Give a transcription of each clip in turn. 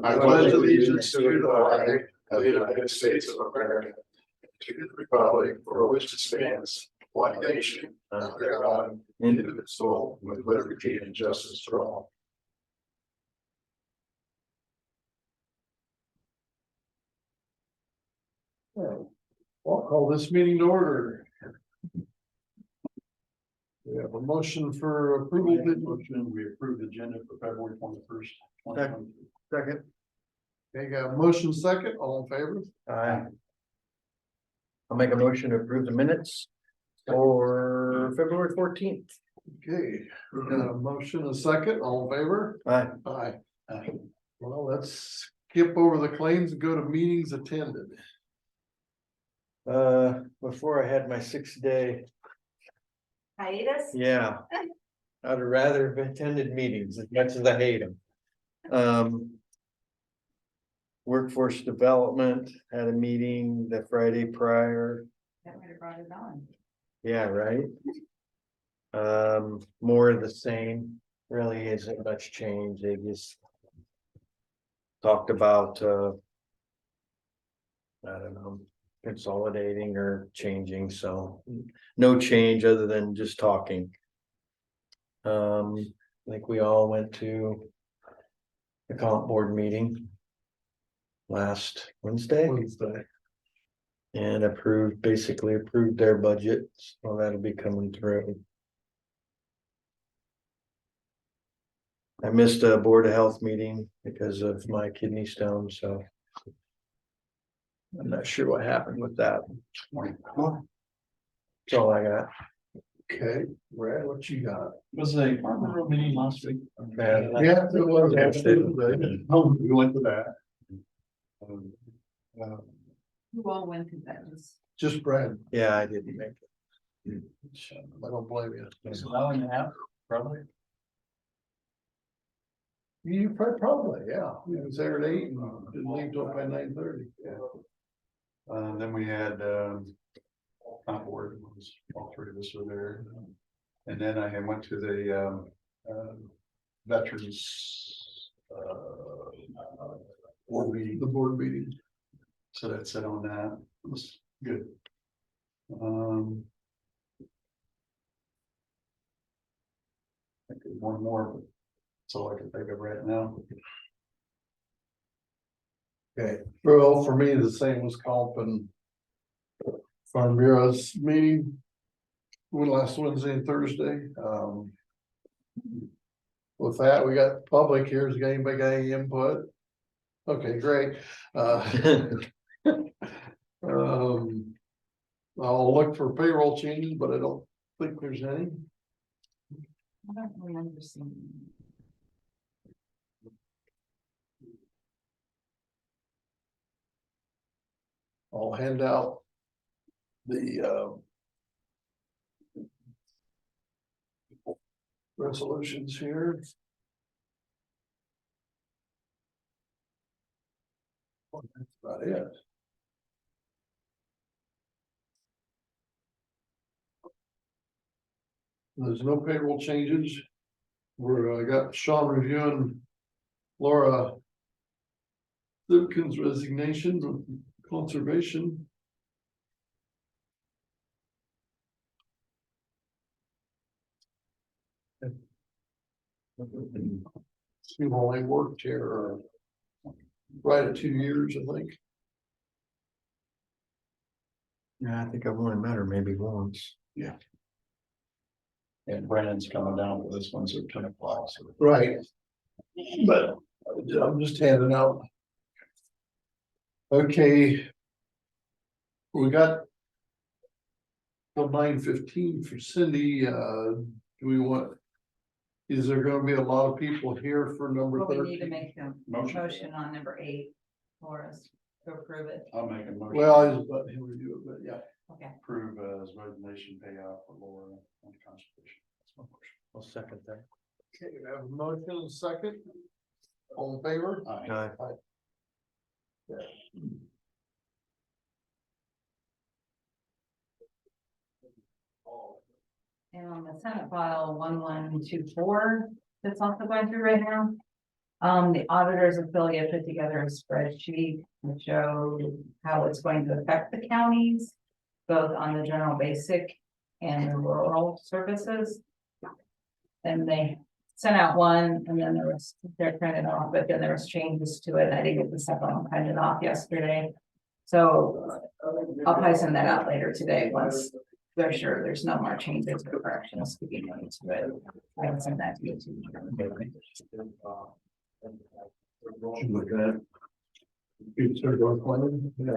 I pledge allegiance to the flag of the United States of America, to the republic for which it stands, one nation, under God, indivisible, with liberty and justice for all. I'll call this meeting to order. We have a motion for approval. We approved the agenda for February 21st. Second. Okay, got a motion second, all in favor? Aye. I'll make a motion to approve the minutes for February 14th. Okay, we got a motion, a second, all in favor? Aye. Aye. Well, let's skip over the claims and go to meetings attended. Before I had my 6-day, Hiatus? yeah. I'd rather have attended meetings as much as I hate them. Workforce development had a meeting the Friday prior. That might have brought it on. Yeah, right. More of the same, really isn't much change. They just talked about, I don't know, consolidating or changing, so no change other than just talking. I think we all went to the comp board meeting last Wednesday and basically approved their budget, so that'll be coming through. I missed a board of health meeting because of my kidney stone, so I'm not sure what happened with that. That's all I got. Okay, Brad, what you got? Was a farmer road meeting last week? Yeah, it was. Oh, we went to that. Who all went to that? Just Brad, Yeah, I didn't make it. I don't blame you. It's an hour and a half, probably. You probably, yeah, he was there at 8 and didn't leave till by 9:30. Then we had, comp board, all three of us were there. And then I went to the, veterans, board meeting. The board meeting. So that's it on that. It was good. I think there's one more, but that's all I can think of right now. Okay, well, for me, the same was comp and Farm Bureau's meeting. Went last Wednesday and Thursday. With that, we got public here. Has anybody got any input? Okay, great. I'll look for payroll changes, but I don't think there's any. I don't remember seeing. I'll hand out the resolutions here. Well, that's about it. There's no payroll changes. I got Sean reviewing Laura Lipkin's resignation from conservation. We've only worked here right at 2 years, I think. Yeah, I think I've only met her maybe once. Yeah. And Brandon's coming down for this one, so 10 o'clock. So. Right. But I'm just handing out. Okay. We got till 9:15 for Cindy. Do we want? Is there gonna be a lot of people here for number Well, we 13? need to make a motion on number 8 for us to approve it. I'll make a motion. Well, I was about him to do it, but yeah. Okay. Approve his resignation payout for Laura on conservation. That's my motion. I'll second that. Okay, we have a motion and a second. All in favor? Aye. Yeah. Senate file 1124 that's also going through right now. The auditors affiliate put together a spreadsheet to show how it's going to affect the counties, both on the general basic and the rural services. And they sent out one, and then they're printed off, but then there was changes to it. I didn't get the second one printed off yesterday. So I'll probably send that out later today, once they're sure there's no more changes or corrections to be made to it. I can send that to you too. Look at it. You start going playing? Yeah.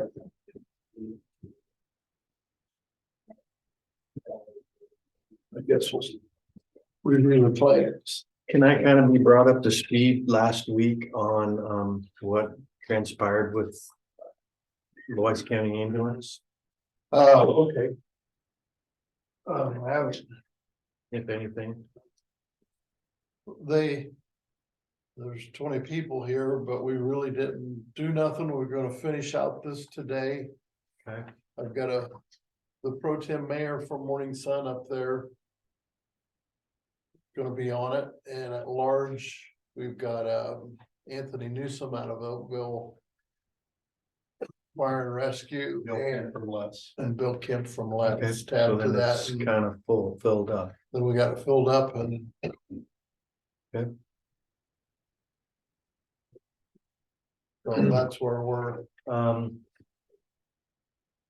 I guess we're really playing. Can I kind of be brought up to speed last week on what transpired with Louisa County Ambulance, Oh, okay. I was, if anything? there's 20 people here, but we really didn't do nothing. We're gonna finish out this today. Okay. I've got the pro tem mayor from Morning Sun up there. Gonna be on it, and at large, we've got Anthony Newsom out of Oakville. Fire and Rescue Bill Kemp from Les. and Bill Kemp from Okay, Let's so tab to then that. it's And kind of filled up. then we got it filled up and. Okay. So that's where we're,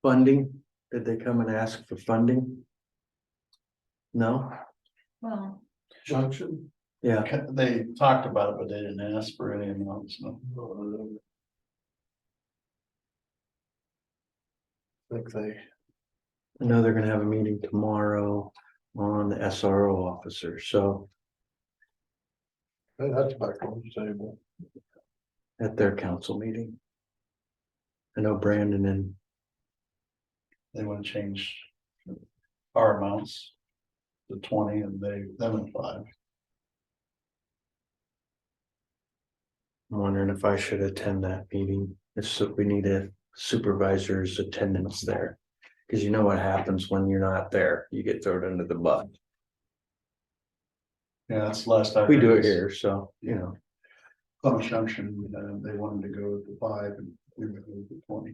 Funding, did they come and ask for funding? No, Well, junction. yeah, They talked about it, but they didn't ask for any amounts, no. I think they, I know they're gonna have a meeting tomorrow on the SRO officer, so that's back on the table. at their council meeting. I know Brandon and They want to change our amounts to 20 and them at 5. I'm wondering if I should attend that meeting. We need a supervisor's attendance there. Cause you know what happens when you're not there, you get thrown under the bus. Yeah, that's the last I. We do heard it is here, so, you know, Plymouth Junction, they wanted to go to 5 and we were going to 20.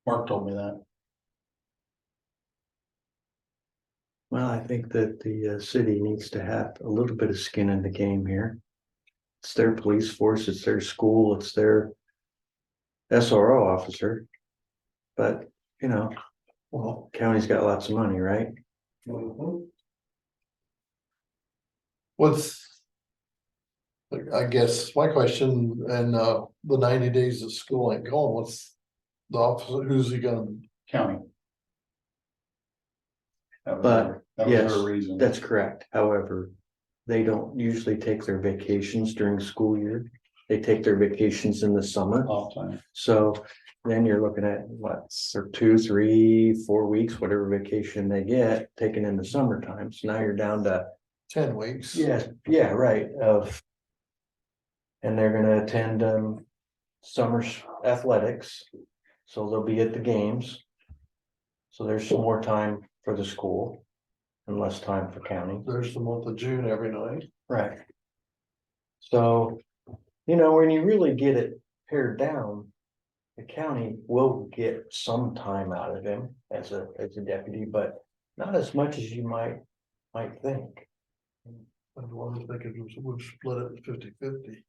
Mark told me that. well, I think that the city needs to have a little bit of skin in the game here. It's their police force, it's their school, it's their SRO officer. But, you know, well, county's got lots of money, right? What's, I guess my question, and the 90 days of school ain't going, what's the officer, who's he gonna? County. That was But, that was yes, her reason. that's correct. However, they don't usually take their vacations during school year. They take their vacations in the summer. Off time. So then you're looking at what, or 2, 3, 4 weeks, whatever vacation they get, taken in the summertime. So now you're down to 10 weeks. yeah, right, and they're gonna attend summer athletics, so they'll be at the games. So there's some more time for the school and less time for county. There's the month of June every night. Right. So, you know, when you really get it pared down, the county will get some time out of him as a deputy, but not as much as you might think. I was thinking we'd split it 50-50.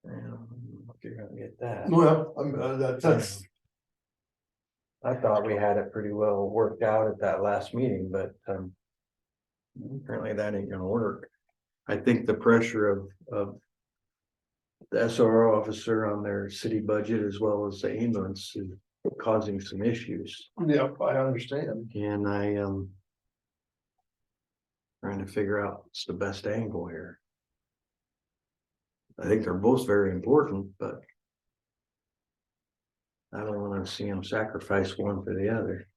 If you're gonna get that. Well, that's. I thought we had it pretty well worked out at that last meeting, but apparently that ain't gonna work. I think the pressure of the SRO officer on their city budget as well as the ambulance is causing some issues. Yeah, I understand. And I trying to figure out what's the best angle here. I think they're both very important, but I don't want to see them sacrifice one for the other.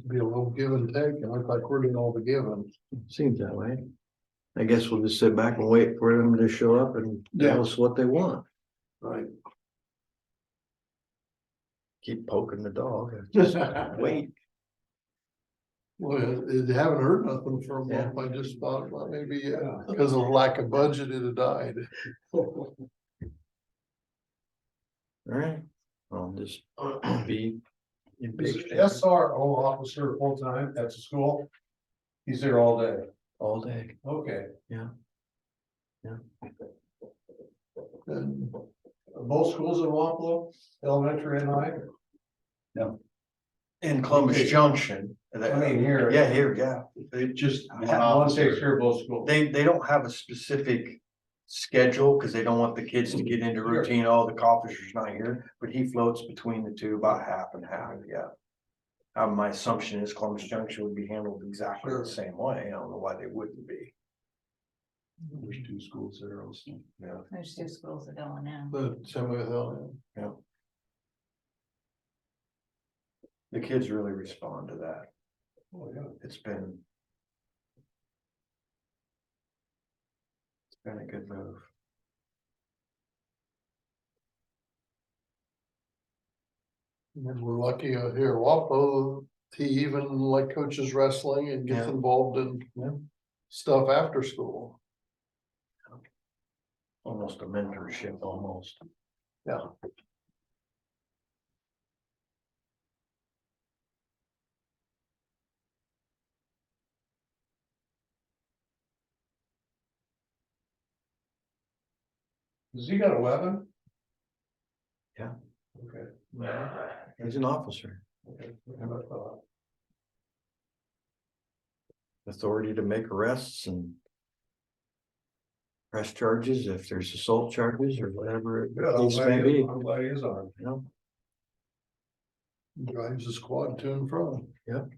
Be a little give and take, and look like we're doing all the giving. Seems that way. I guess we'll just sit back and wait for them to show up and Yeah. tell us what they want. Right. Keep poking the dog. Just wait. Well, they haven't heard nothing for a month. I just thought, well, maybe because of lack of budget, it had died. All right, I'll just be Is impatient SRO officer full-time at the school? He's there all day. all day. Okay. And Both schools in Wapello, elementary and high? In Columbus Okay. Junction. I mean, here. Yeah, here, yeah. It just, One one takes care of both schools. They don't have a specific schedule because they don't want the kids to get into routine. Oh, the officer's not here, but he floats between the two about half and half, yeah. My assumption is Columbus Junction would be handled exactly the same way. I don't know why they wouldn't be. There's 2 schools there also. Yeah. There's 2 schools that go in now. the same with Helen. The kids really respond to that. Oh, yeah. It's been a good move. And we're lucky out here, Wapo, he even like coaches wrestling and gets Yeah. involved in Yeah. stuff after school. Almost a mentorship, almost. Yeah. Has he got a weapon? Yeah. Okay. He's an officer, Okay. authority to make arrests and press charges if there's assault charges or whatever Good, the case may be, I'm glad he is on. you know? Drives the squad to and from. Yep.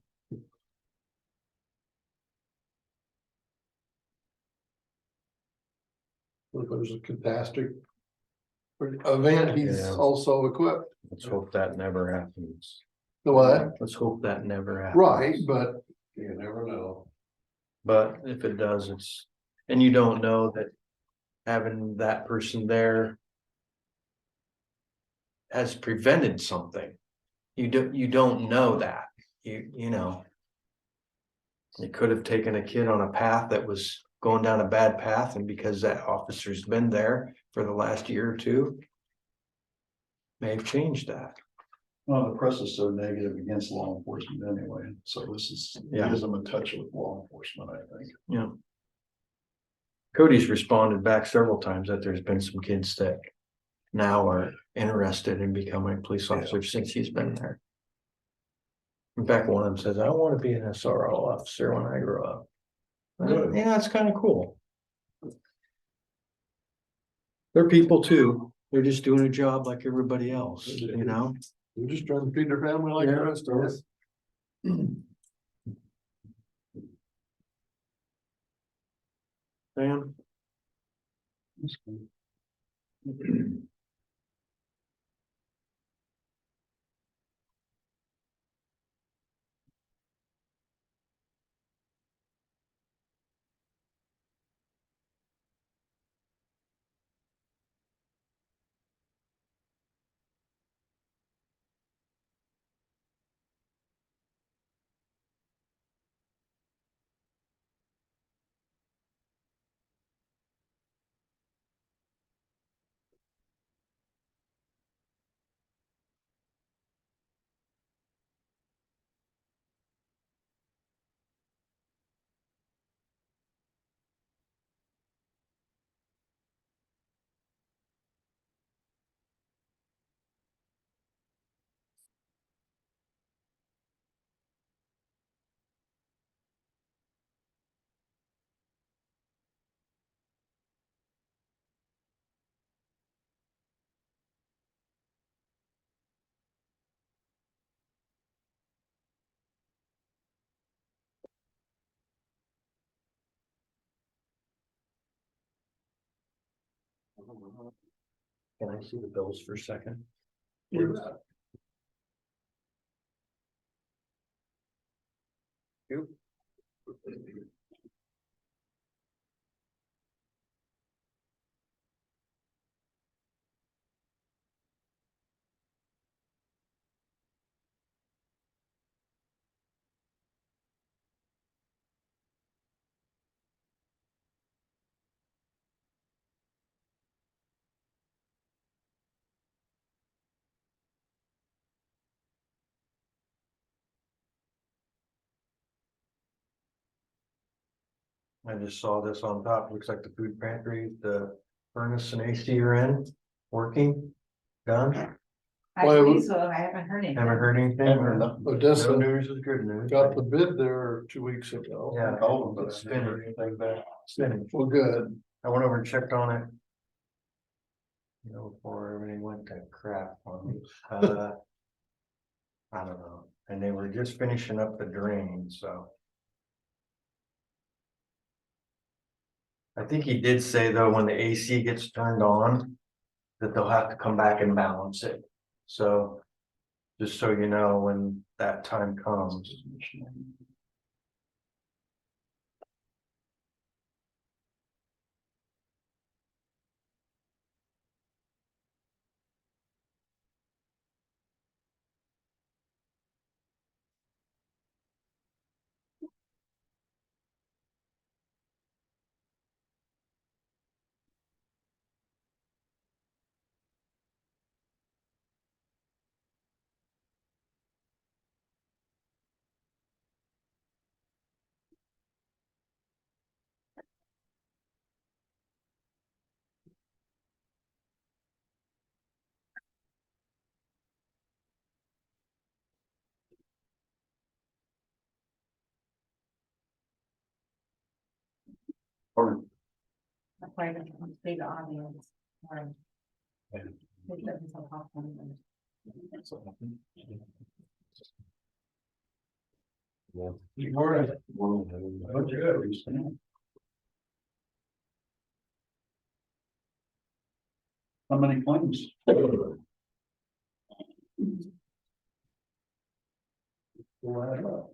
If there's a catastrophic event, he's Yeah. also equipped. Let's hope that never happens. The what? Let's hope that never happens. Right, but You never know. But if it does, and you don't know that having that person there has prevented something. You don't know that, you know. It could have taken a kid on a path that was going down a bad path, and because that officer's been there for the last year or two, may have changed that. Well, the press is so negative against law enforcement anyway, so this is, Yeah. gives them a touch with law enforcement, I think. Yeah. Cody's responded back several times that there's been some kids that now are interested in becoming police officers since he's been there. In fact, one of them says, I want to be an SRO officer when I grow up. Good. Yeah, that's kind of cool. They're people too. They're just doing a job like everybody else, you know? they're just trying to feed their family like the rest of us. Sam? Can I see the bills for a second? I just saw this on top, looks like the food pantry, the furnace and AC are in, working, done, I Well, believe so, I haven't heard anything. haven't heard anything. Haven't heard nothing. No Odessa news is good news. got the bid there 2 weeks ago. Yeah. Oh, But it's spinning. Spinning. Well, good. I went over and checked on it. You know, before everything went to crap on me. I don't know, and they were just finishing up the drain, so. I think he did say though, when the AC gets turned on, that they'll have to come back and balance it. So, just so you know, when that time comes. That's why the big audience. or- It doesn't so often. Good morning. Oh, good. How many claims? Wow.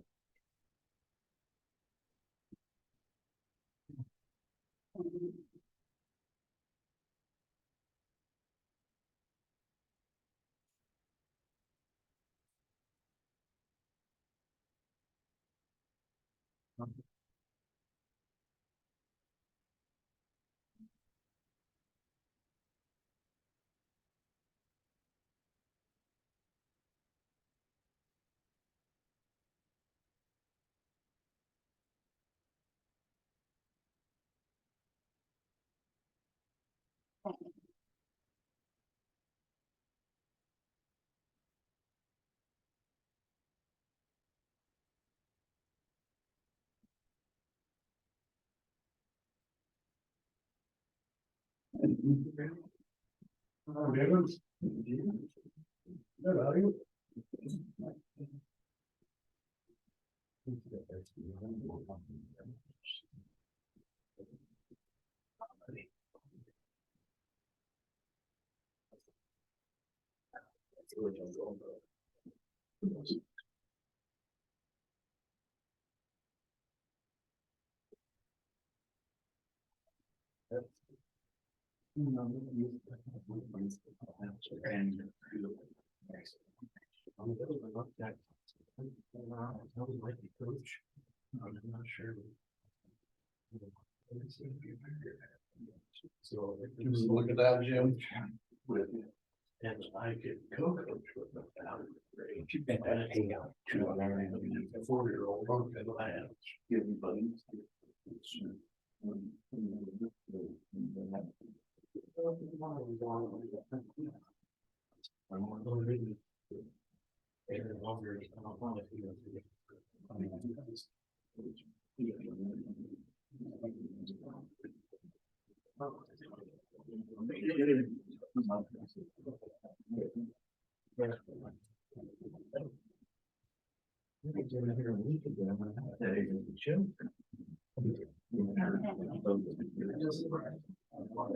Evans? Good, how are you? So look at that, Jim. And I could co-coach with them. You can hang out to a 4-year-old. I have.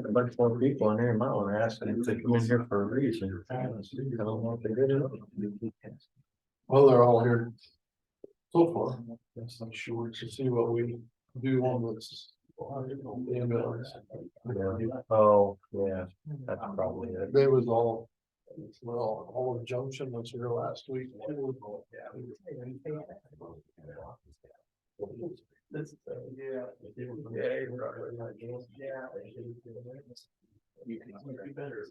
A bunch more people in there, might want to ask them if they come in here for a reason. I don't know if they did it. Well, they're all here so far. Yes, I'm sure to see what we do on this. The ambulance. Yeah. Oh, yeah, that's probably it. They was all, well, all of Junction was here last week. Yeah. You can be better.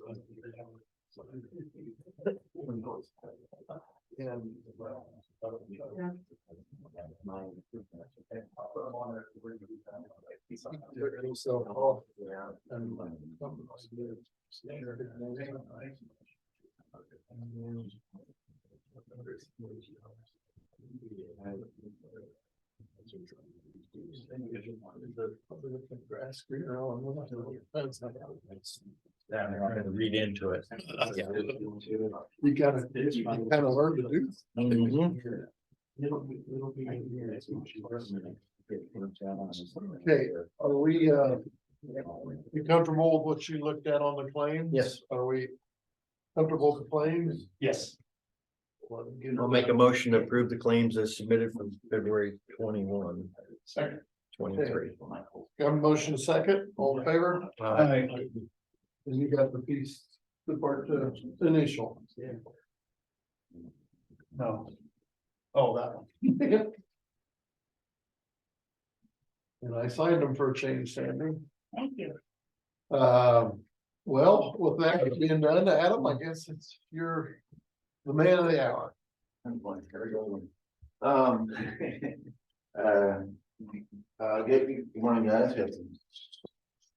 Grass greener on. I'm gonna read into it. You gotta, you kind of learn to do. Mhm. Okay, are we, you comfortable with what you looked at on the claims? Yes. Are we comfortable with the claims? Yes. I'll make a motion to approve the claims as submitted from February 21, Second. 23. Got a motion second, all in favor? And you got the piece, the part, the initial. No. Oh, that one. And I signed them for a change, Sandy. Thank you. Well, with that being done, Adam, I guess you're the man of the hour. Good morning, guys. We had some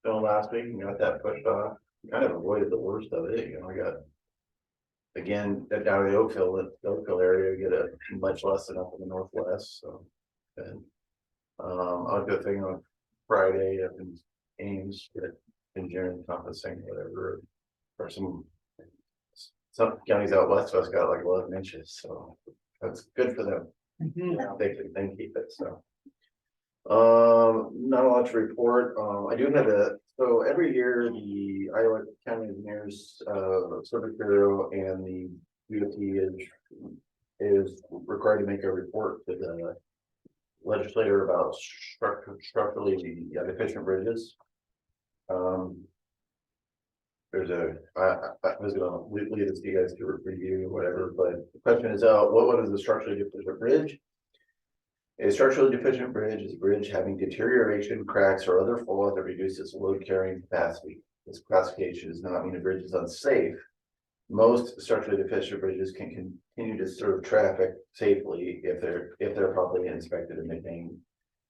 snow last week and got that pushed off. Kind of avoided the worst of it, I got. Again, down in the Oakville area, get a much less than up in the northwest, so. And, I'll go thing on Friday up in Ames, get engineering conferencing, whatever. Or some counties out west of us got like 11 inches, so that's good for them. They can keep it, so. Not a lot to report. I do have so every year the Iowa County Engineers, Service Bureau and the DOT is required to make a report to the legislator about structurally deficient bridges. There's I was gonna leave this to you guys to review whatever, but the question is, what is a structurally deficient bridge? A structurally deficient bridge is a bridge having deterioration, cracks, or other flaws that reduce its load carrying capacity. This classification does not mean a bridge is unsafe. Most structurally deficient bridges can continue to serve traffic safely if they're properly inspected and maintained,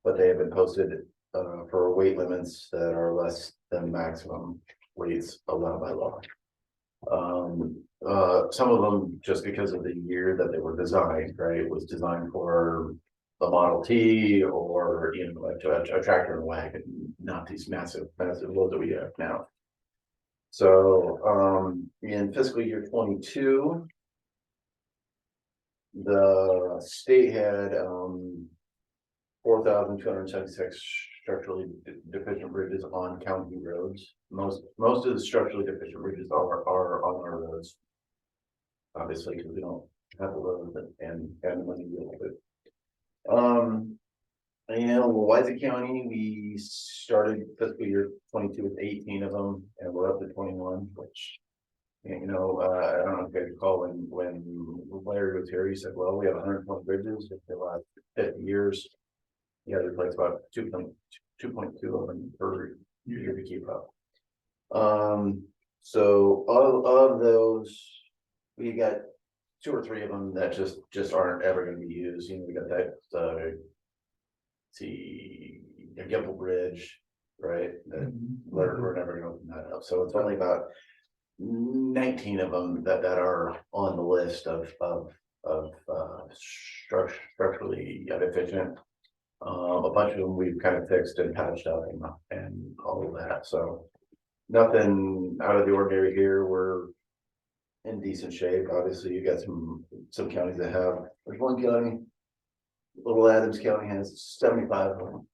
but they have been posted for weight limits that are less than maximum weights allowed by law. Some of them just because of the year that they were designed, right? It was designed for the Model T or like a tractor and a wagon, not these massive loads that we have now. So in fiscal year 22, the state had 4,276 structurally deficient bridges on county roads. Most of the structurally deficient bridges are on our roads. Obviously, because we don't have the road and the money to deal with it. And Louisa County, we started fiscal year 22 with 18 of them, and we're up to 21, which, I don't know if you guys recall when Larry was here, he said, well, we have 120 bridges in the last 50 years. Yeah, they replace about 2.2 of them per year to keep up. So of those, we got 2 or 3 of them that just aren't ever going to be used. We got that the Gimple Bridge, right? That we're never going to open that up. So it's only about 19 of them that are on the list of structurally deficient. A bunch of them we've kind of fixed and patched up and all of that. So nothing out of the ordinary here. We're in decent shape. Obviously, you got some counties that have. There's one county, Little Adams County, has 75 of them.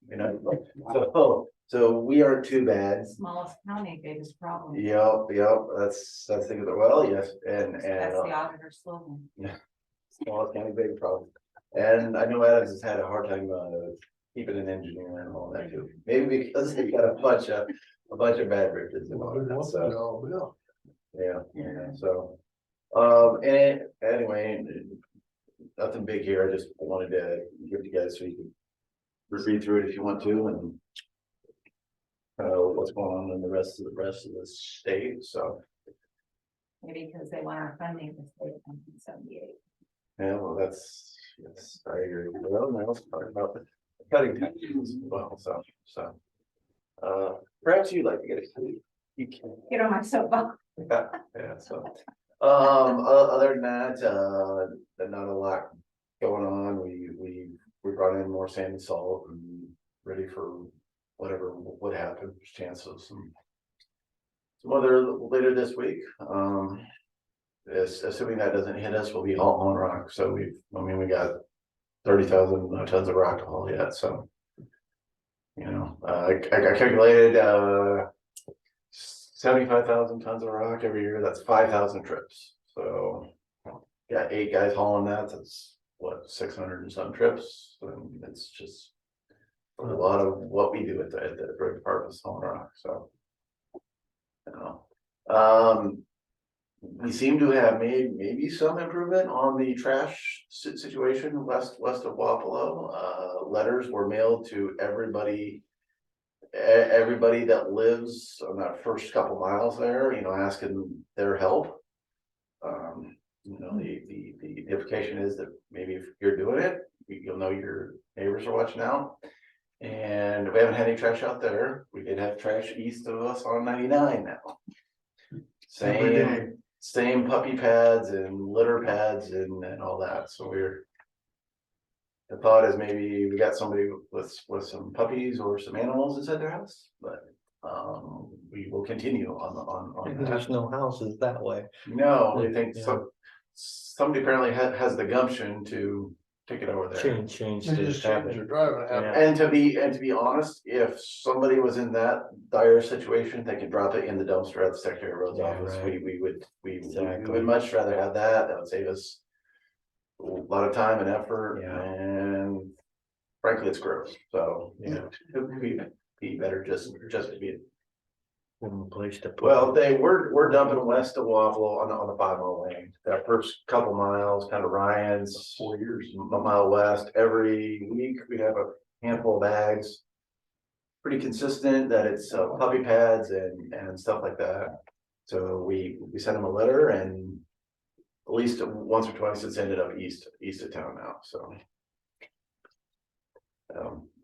So we aren't too bad. Smallest county, biggest problem. Yep. That's thinking that. Well, yes, and That's the auditor's slogan. Smallest county, big problem. And I know Adams has had a hard time keeping an engineer and all that too. Maybe because they got a bunch of bad bridges and all that. So yeah. So and anyway, nothing big here. I just wanted to give you guys so you can read through it if you want to, and what's going on in the rest of the state. So maybe because they want our funding to stay at 1978. Yeah, well, I agree. Well, now let's talk about the cutting taxes as well, so. Perhaps you'd like to get it. You can. Get on my soapbox. Yeah, so. Other than that, not a lot going on. We brought in more sand and salt and ready for whatever would happen. There's chance of some weather later this week. Assuming that doesn't hit us, we'll be all on rock. So we got 30,000 tons of rock to haul yet. So, I calculated 75,000 tons of rock every year. That's 5,000 trips. So, got 8 guys hauling that. That's what, 600 and some trips. And it's just a lot of what we do at the road department is hauling rock. So, we seem to have made maybe some improvement on the trash situation west of Wapello. Letters were mailed to everybody that lives on that first couple miles there, asking their help. The implication is that maybe if you're doing it, you'll know your neighbors are watching out. And we haven't had any trash out there. We did have trash east of us on 99 now. Same puppy pads and litter pads and all that. So the thought is maybe we got somebody with some puppies or some animals inside their house, but we will continue on that. There's no houses that way. No, we think Yeah. somebody apparently has the gumption to take it over there. Change They the just change habit. their driving habit. And to be honest, if somebody was in that dire situation, they could drop it in the dumpster at the Secretary of Roads Yeah, office. right. We would Exactly. much rather have that. That would save us a lot of time and effort, Yeah. and frankly, it's gross. So Yeah. it would be better just to be. Place to put. Well, we're dumping west of Waffle on the 5-mile lane. That first couple miles, kind of Ryan's 4 years, a mile west. Every week we have a handful of bags. Pretty consistent that it's puppy pads and stuff like that. So we send them a letter, and at least once or twice it's ended up east of town now. So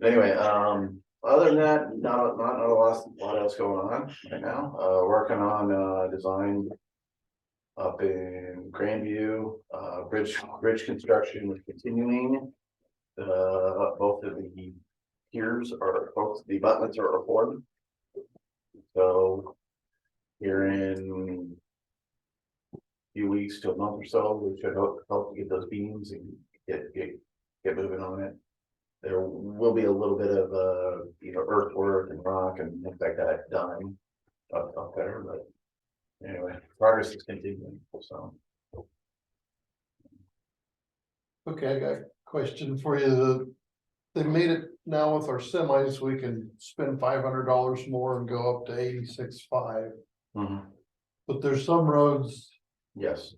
anyway, other than that, not a lot else going on right now. Working on design up in Grandview. Bridge construction is continuing. Both of the piers both the abutments are formed. So here in a few weeks to a month or so, we should help to get those beams and get moving on it. There will be a little bit of earthwork and rock and things like that done up there, but anyway, progress is continuing. So Okay, I got a question for you. They made it now with our semis, we can spend $500 more and go up to 86.5. But there's some roads yes,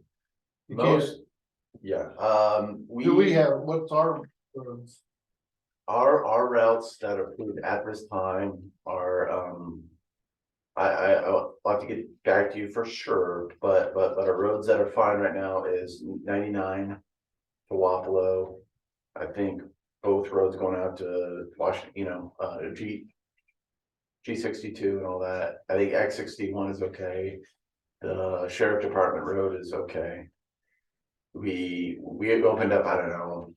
you can't. most, yeah. Do we have, what's our roads? Our routes that are approved at this time are, I'll have to get back to you for sure, but our roads that are fine right now is 99 to Wapello. I think both roads going out to Washington, G62 and all that. I think X61 is okay. The Sheriff Department Road is okay. We opened up, I don't know,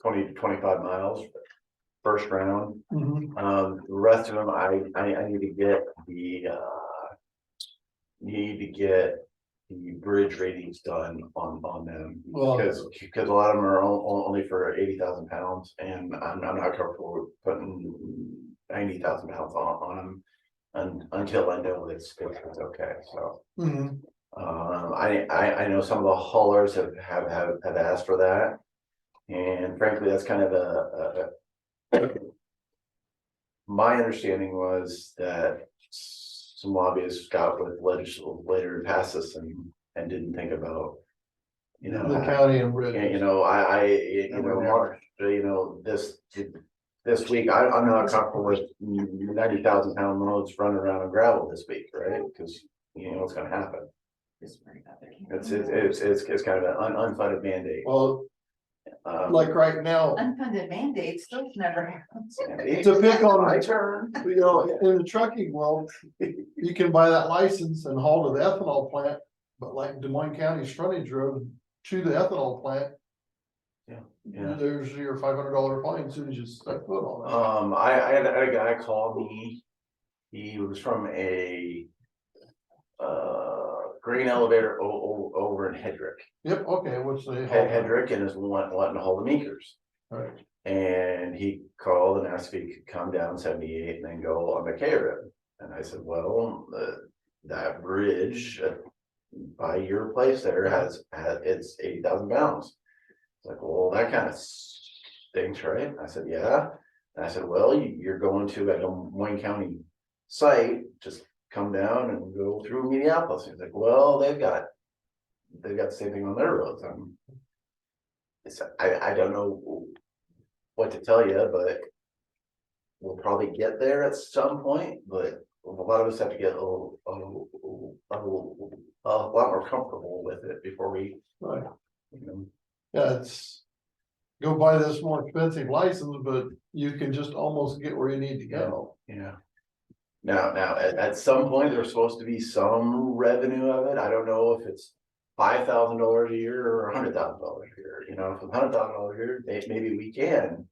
20 to 25 miles first round. The rest of them I need to get the bridge ratings done on them, Well, because a lot of them are only for 80,000 pounds, and I'm not comfortable with putting 90,000 pounds on them until I know it's okay. So I know some of the haulers have asked for that. And frankly, that's kind of my understanding was that some lobbyists got with legislator and passed this and didn't think about, the county and bridge. This week, I'm not comfortable with 90,000 pound loads running around on gravel this week, right? Because you know what's gonna happen. Just worry about their It's kind of an unfunded mandate. Well, Um, like right now, unfunded mandates, those never happens. to pick on my turn, you know, in the trucking world, you can buy that license and haul to the ethanol plant. But like Des Moines County's frontage road to the ethanol plant, yeah. there's your $500 fine as soon as you step foot on it. I had a guy call me. He was from a grain elevator over in Hedrick. Yep, okay, what's the? Hedrick and is wanting to hold the meters. Right. And he called and asked if he could come down 78 and then go on the K road. And I said, well, that bridge by your place there has it's 80,000 pounds. It's like, well, that kind of stinks, right? I said, yeah. And I said, well, you're going to a Des Moines County site, just come down and go through Minneapolis. He's like, well, they've got the same thing on their roads. I don't know what to tell you, but we'll probably get there at some point. But a lot of us have to get a lot more comfortable with it before we, Right. you know. Yeah, it's, go buy this more expensive license, but you can just almost get where you need to go. Yeah. Now, at some point, there's supposed to be some revenue of it. I don't know if it's $5,000 a year or $100,000 a year. You know, if it's $100,000 a year, maybe we can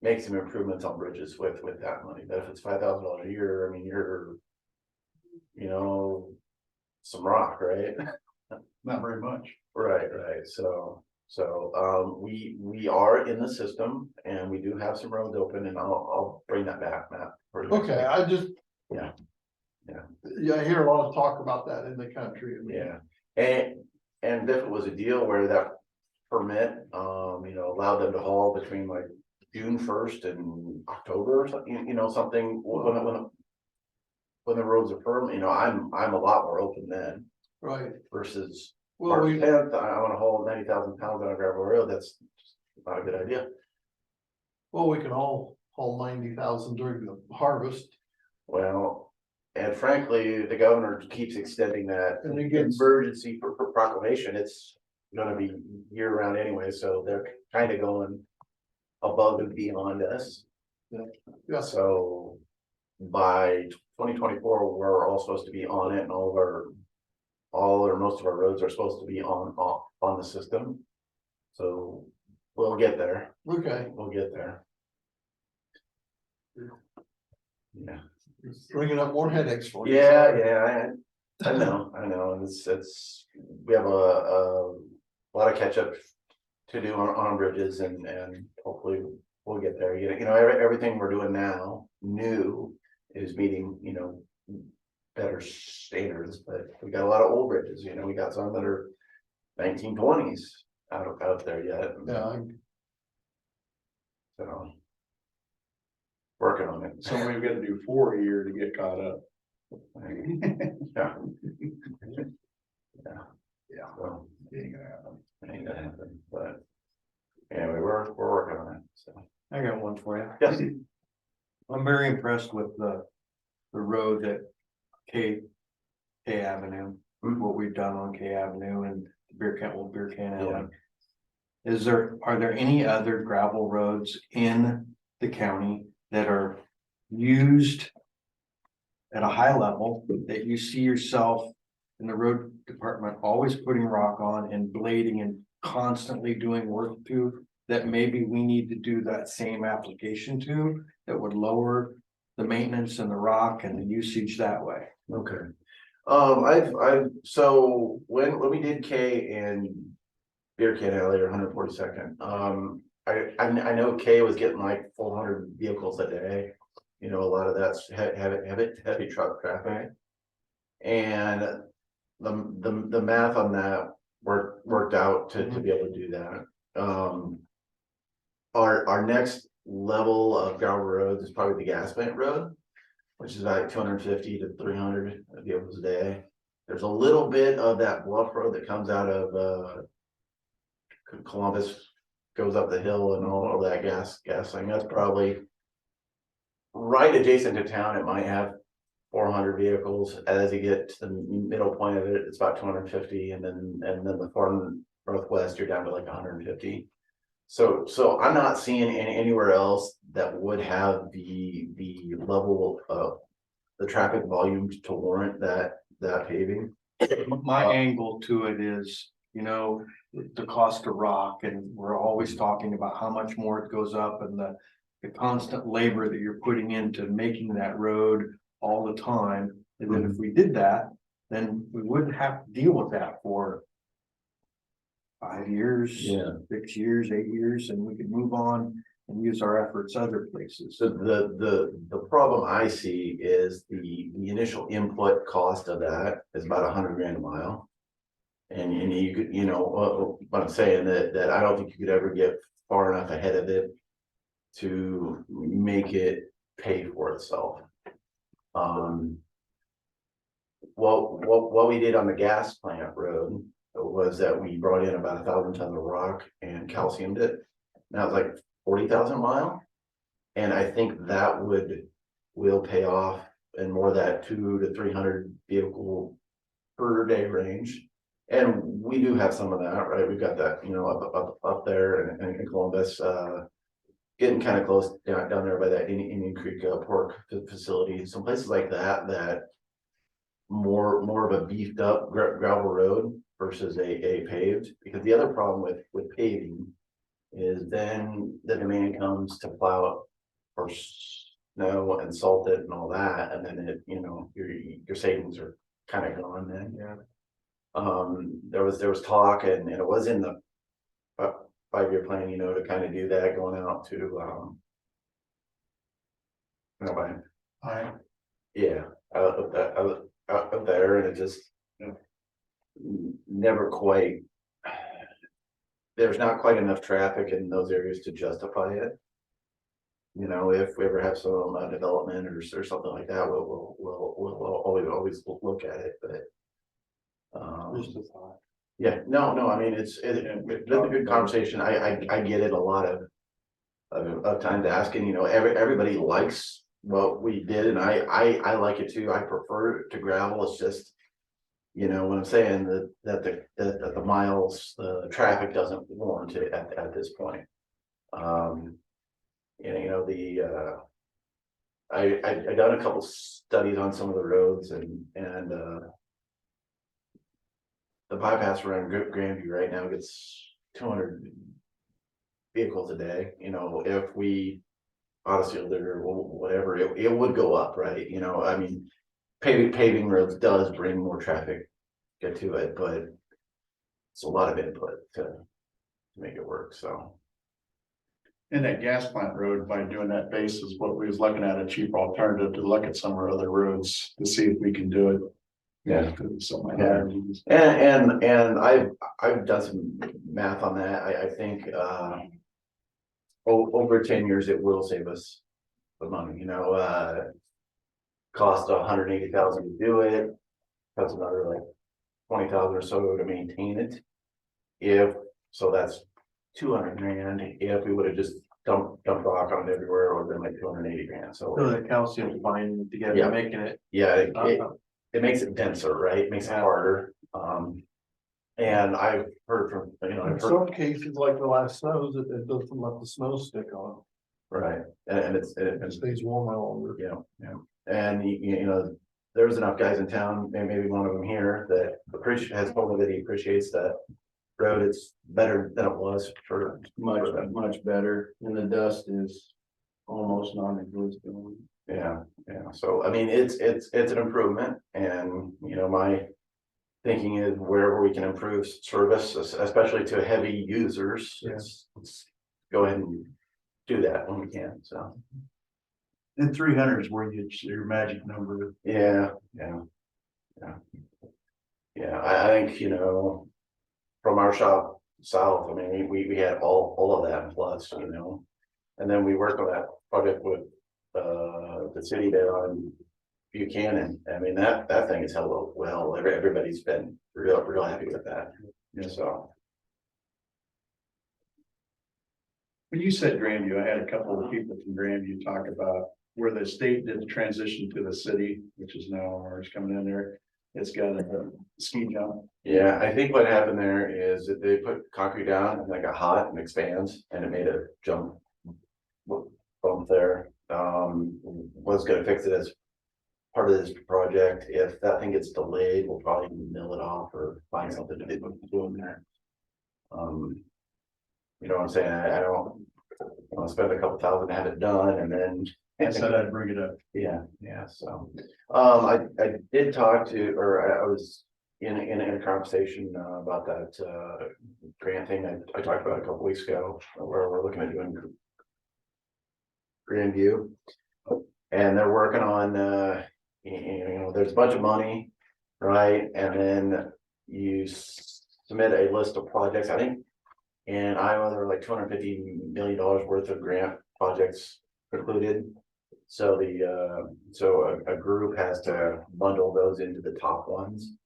make some improvements on bridges with that money. But if it's $5,000 a year, I mean, you're, you know, some rock, right? Not very much. Right. So we are in the system and we do have some roads open, and I'll bring that back, Matt. for next Okay, week. I just. Yeah. Yeah, I hear a lot of talk about that in the country. I mean, Yeah, and if it was a deal where that permit, you know, allowed them to haul between like June 1st and October or something, you know, something when the roads are firm, you know, I'm a lot more open then Right, versus well, March we, 10th, I want to haul 90,000 pounds on a gravel road. That's not a good idea. we can all haul 90,000 during the harvest. Well, and frankly, the governor keeps extending that And it gets- emergency for proclamation. It's gonna be year round anyway, so they're kind of going above and beyond us. Yeah. So by 2024, we're all supposed to be on it, and all or most of our roads are supposed to be on the system. So we'll get there. Okay, We'll get there. Yeah. bringing up more headaches for you. Yeah, I know, it's, we have a lot of catch up to do on bridges and hopefully we'll get there. You know, everything we're doing now, new, is meeting, you know, better standards, but we got a lot of old bridges, you know, we got some that are 1920s out there yet. Yeah, So. Working on it. So we've got to do 4 a year to get caught up. Yeah. Yeah. Well, Ain't gonna happen. ain't gonna happen, but anyway, we're working on it, so. I got one for you. Yes. I'm very impressed with the road that K Avenue, what we've done on K Avenue and Beer Can Alley. Are there any other gravel roads in the county that are used at a high level that you see yourself in the road department always putting rock on and blading and constantly doing work to, that maybe we need to do that same application to, that would lower the maintenance and the rock and the usage that way? Okay. So when we did K and Beer Can Alley or 142nd, I know K was getting like 400 vehicles a day. You know, a lot of that's heavy truck traffic. And the math on that worked out to be able to do that. Our next level of gravel roads is probably the gas plant road, which is like 250 to 300 vehicles a day. There's a little bit of that bluff road that comes out of Columbus, goes up the hill and all of that gas thing. That's probably right adjacent to town. It might have 400 vehicles. As you get to the middle point of it, it's about 250, and then the far northwest, you're down to like 150. So I'm not seeing anywhere else that would have the level of the traffic volume to warrant that paving. My angle to it is, the cost of rock, and we're always talking about how much more it goes up, and the constant labor that you're putting into making that road all the time. And then if we did that, then we wouldn't have to deal with that for 5 years, Yeah. 6 years, 8 years, and we could move on and use our efforts other places. So the problem I see is the initial input cost of that is about 100 grand a mile. And you could, what I'm saying that I don't think you could ever get far enough ahead of it to make it pay for itself. What we did on the gas plant road was that we brought in about 1,000 tons of rock and calciumed it. Now it's like 40,000 a mile. And I think that will pay off in more of that 200 to 300 vehicle per day range. And we do have some of that, right? We've got that, up there and in Columbus, getting kind of close down there by that Indian Creek pork facility. Some places like that more of a beefed up gravel road versus a paved. Because the other problem with paving is then the demand comes to plow for snow and salt it and all that, and then your savings are kind of gone then. Yeah. There was talk, and it was in the 5-year plan, to kind of do that, going out to yeah, out there, and it just never quite. There's not quite enough traffic in those areas to justify it. If we ever have some development or something like that, we'll always look at it, but. Just a thought. Yeah, no, I mean, it's a good conversation. I get it a lot of times asking, everybody likes what we did, and I like it too. I prefer to gravel. It's just, what I'm saying, that the miles, the traffic doesn't warrant it at this point. I done a couple studies on some of the roads, and the bypass around Grandview right now gets 200 vehicles a day. If we autosealed it or whatever, it would go up, right? I mean, paving roads does bring more traffic to it, but it's a lot of input to make it work. So. In that gas plant road, by doing that base is what we was looking at, a cheap alternative to look at some of our other roads to see if we can do it. Yeah. Something like Yeah. that. And I've done some math on that. I think over 10 years it will save us the money. Cost 180,000 to do it. That's another like 20,000 or so to maintain it. So that's 200 grand. If we would have just dumped rock on it everywhere, it would have been like 280 grand. So the calcium binding together, Yeah. making it. yeah, it makes it denser, right? It makes it harder. And I've heard from, In some cases, like the last snows, it doesn't let the snow stick on. right, and It stays warmer longer. yeah. And there's enough guys in town, maybe one of them here, that has told me that he appreciates that road. It's better than it was for Much better, and the dust is almost non-existent. Yeah. So I mean, it's an improvement, and my thinking is wherever we can improve service, especially to heavy users, let's go ahead and do that when we can. So. And 300 is where your magic number. Yeah. I think, from our shop south, I mean, we had all of that plus, and then we worked on that project with the city there on Buchanan. I mean, that thing is held up well. Everybody's been real happy with that. So. When you said Grandview, I had a couple of people from Grandview talk about, where the state did the transition to the city, which is now ours coming in there. It's got a ski jump. Yeah, I think what happened there is that they put concrete down and it got hot and expands and it made a jump bump there. Was gonna fix it as part of this project. If that thing gets delayed, we'll probably mill it off or find something to do in there. You know what I'm saying? I don't want to spend a couple thousand to have it done and then. I said I'd bring it up. Yeah, so, I did talk to, or I was in a conversation about that, grant thing I talked about a couple weeks ago, where we're looking at doing Grandview. And they're working on, there's a bunch of money, right? And then you submit a list of projects, I think. In Iowa, there are like $250 million worth of grant projects included. So a group has to bundle those into the top ones.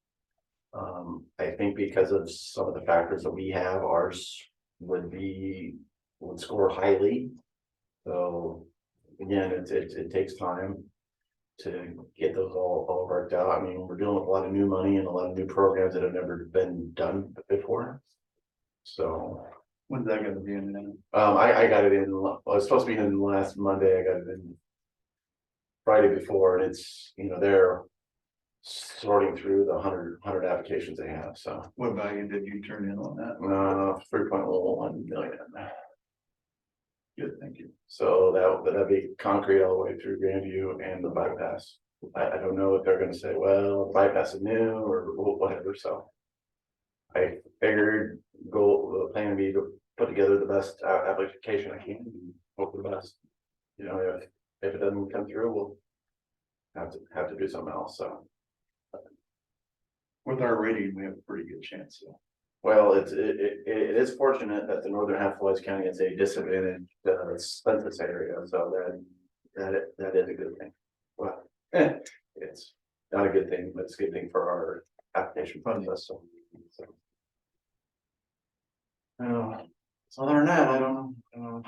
I think because of some of the factors that we have, ours would score highly. So again, it takes time to get those all worked out. I mean, we're dealing with a lot of new money and a lot of new programs that have never been done before. So When's that gonna be in then? I got it in, well, it was supposed to be in last Monday. I got it in Friday before, and it's, they're sorting through the 100 applications they have, so. What value did you turn in on that? 3.1 million. Good, thank you. So that'd be concrete all the way through Grandview and the bypass. I don't know if they're gonna say, well, the bypass is new or whatever, so. I figured the plan would be to put together the best application I can and hope for the best. If it doesn't come through, we'll have to do something else, so. With our rating, we have a pretty good chance, so. Well, it is fortunate that the northern half of Wise County is a disadvantaged census area, so that is a good thing. Well, it's not a good thing, but it's a good thing for our application process, so. So other than that, I don't know.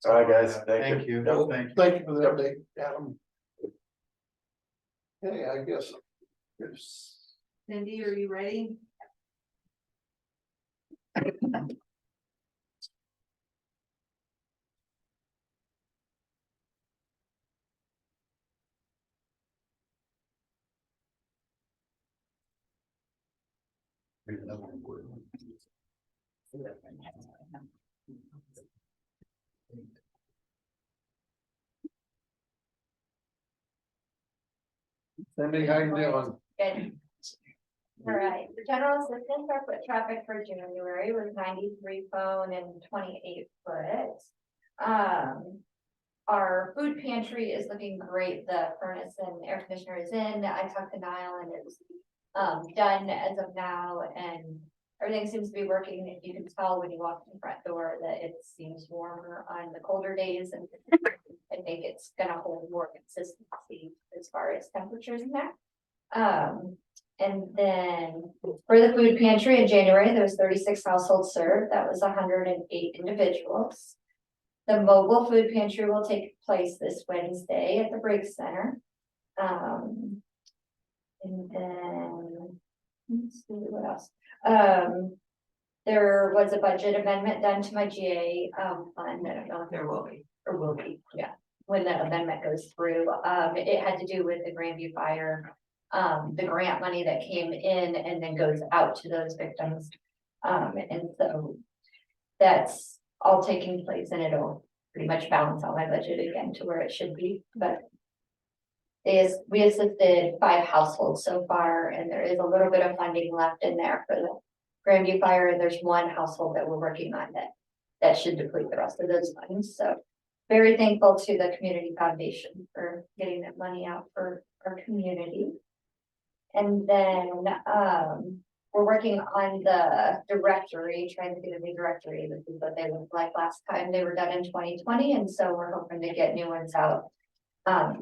All right, guys, thank you. No, thank you. Thank you for the update, Adam. Okay, I guess. Cindy, are you ready? Cindy, how you doing? Good. All right, the general assistance for foot traffic for January was 93 phone and 28 foot. Our food pantry is looking great. The furnace and air conditioner is in. I talked to Niall and it was done as of now, and everything seems to be working. If you can tell when you walk in the front door that it seems warmer on the colder days, and I think it's gonna hold more consistency as far as temperatures in there. And then for the food pantry in January, there was 36 households served. That was 108 individuals. The mobile food pantry will take place this Wednesday at the Briggs Center. And then, let's see what else. There was a budget amendment done to my GA fund. I don't know if there will be, yeah, when the amendment goes through. It had to do with the Grandview fire, the grant money that came in and then goes out to those victims. And so that's all taking place, and it'll pretty much balance out my budget again to where it should be. But we assisted 5 households so far, and there is a little bit of funding left in there for the Grandview fire. And there's 1 household that we're working on that should deplete the rest of those funds. So very thankful to the community foundation for getting that money out for our community. And then we're working on the directory, trying to get a new directory. This is what they looked like last time. They were done in 2020, and so we're hoping to get new ones out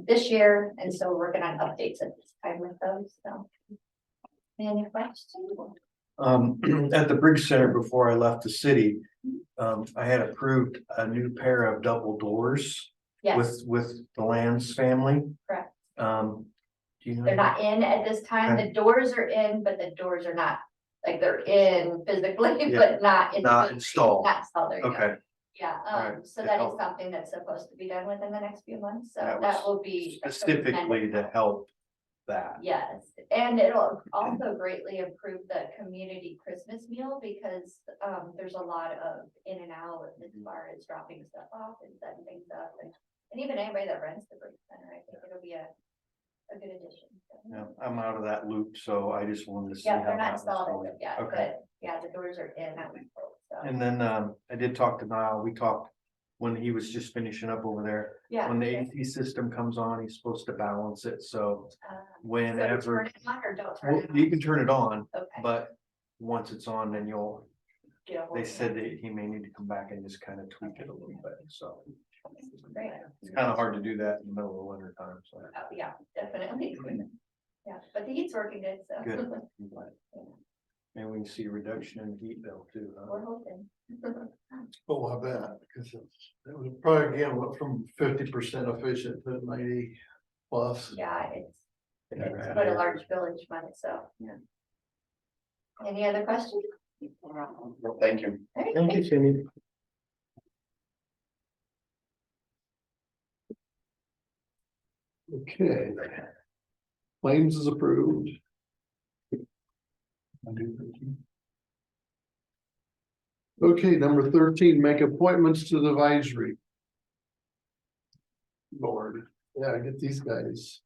this year. And so we're working on updates at this time with those. So, any questions? At the Briggs Center, before I left the city, I had approved a new pair of double doors Yes, with the Lamb's family. correct. Do you know? They're not in at this time. Okay. The doors are in, but the doors are not, like, they're in physically, Yeah. but not. Not installed. Not installed, there you go. Okay, Yeah, Alright, so to that is help. something that's supposed to be done within the next few months, so That that was will be. a specifically tremendous to help that. Yes, and it'll also greatly improve the community Christmas meal because there's a lot of in and out as far as dropping stuff off and setting things up and even anybody that rents the Bridge Center, I think it'll be a good addition. So. Yeah, I'm out of that loop, so I just wanted to see. Yeah, how they're that not was installed going. as of yet, Okay. but yeah, the doors are in, that was cool, so. And then I did talk to Niall. We talked when he was just finishing up over there. Yeah. When the AC system comes on, he's supposed to balance it, so So to whenever, turn it on or don't turn well, it on? you can turn it on, Okay. but once it's on, then you'll, Get a hold they of said it. that he may need to come back and just kind of tweak it a little bit, so. Great. It's kind of hard to do that in the middle of the winter time, so. Oh, yeah, definitely. Yeah, but the heat's working good, so. Good. And we can see a reduction in the heat bill too, huh? We're hoping. Oh, I bet, because it was probably again went from 50% efficient to 90 plus. Yeah, it's quite a large village month, so, yeah. Any other questions? Thank you. All right, Thank you, Cindy. Okay. Claims is approved. Okay, number 13, make appointments to the advisory board. Yeah, get these guys.